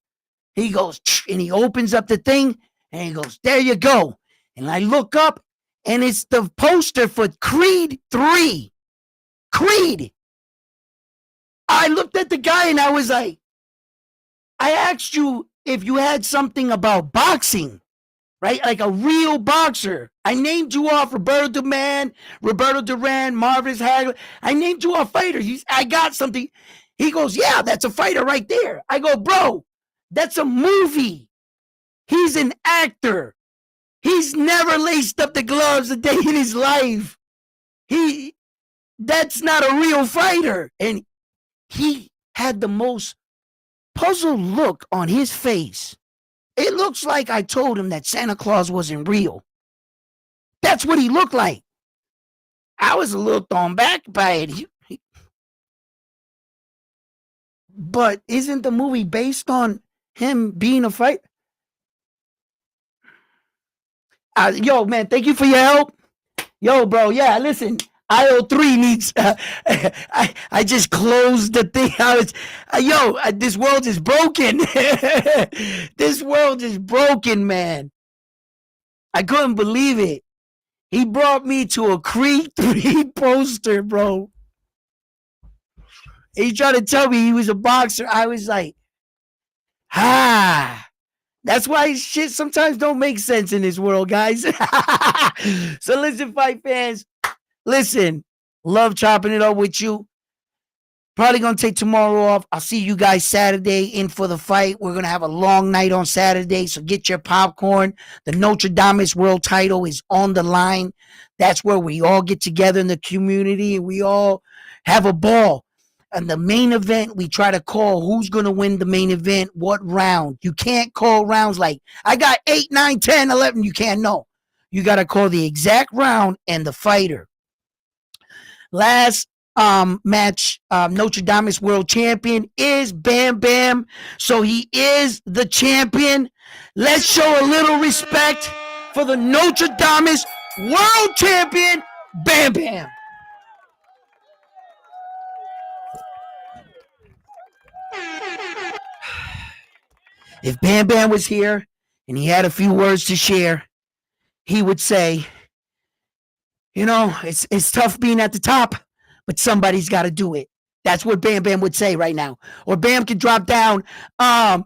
He goes, and he opens up the thing and he goes, there you go. And I look up and it's the poster for Creed 3. Creed. I looked at the guy and I was like, I asked you if you had something about boxing, right? Like a real boxer. I named you off Roberto Duran, Marvis Hagler. I named you off fighters. I got something. He goes, yeah, that's a fighter right there. I go, bro, that's a movie. He's an actor. He's never laced up the gloves a day in his life. That's not a real fighter. And he had the most puzzled look on his face. It looks like I told him that Santa Claus wasn't real. That's what he looked like. I was a little thrown back by it. But isn't the movie based on him being a fighter? Yo, man, thank you for your help. Yo, bro, yeah, listen. IO3 needs. I just closed the thing. This world is broken. This world is broken, man. I couldn't believe it. He brought me to a Creed 3 poster, bro. He tried to tell me he was a boxer. I was like, that's why shit sometimes don't make sense in this world, guys. So listen, fight fans. Listen, love chopping it up with you. Probably going to take tomorrow off. I'll see you guys Saturday in for the fight. We're going to have a long night on Saturday, so get your popcorn. The Notre Dame World title is on the line. That's where we all get together in the community and we all have a ball. And the main event, we try to call who's going to win the main event, what round. You can't call rounds like, I got 8, 9, 10, 11. You can't know. You got to call the exact round and the fighter. Last match, Notre Dame's world champion is Bam Bam. So he is the champion. Let's show a little respect for the Notre Dame's world champion, Bam Bam. If Bam Bam was here and he had a few words to share, he would say, it's tough being at the top, but somebody's got to do it. That's what Bam Bam would say right now. Or Bam could drop down a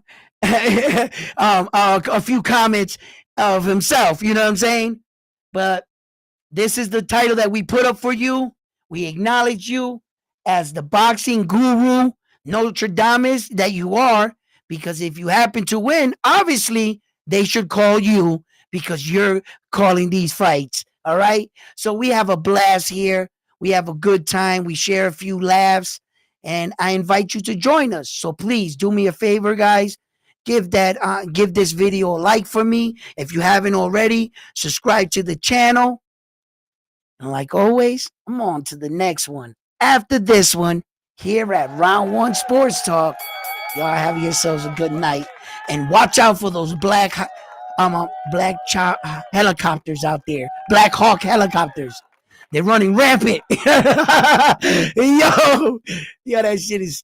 few comments of himself, you know what I'm saying? But this is the title that we put up for you. We acknowledge you as the boxing guru, Notre Dame, that you are, because if you happen to win, obviously they should call you because you're calling these fights. All right. So we have a blast here. We have a good time. We share a few laughs and I invite you to join us. So please do me a favor, guys. Give this video a like for me. If you haven't already, subscribe to the channel. And like always, I'm on to the next one. After this one, here at Round 1 Sports Talk, y'all have yourselves a good night. And watch out for those Black helicopters out there. Black Hawk helicopters. They're running rampant. Yo, that shit is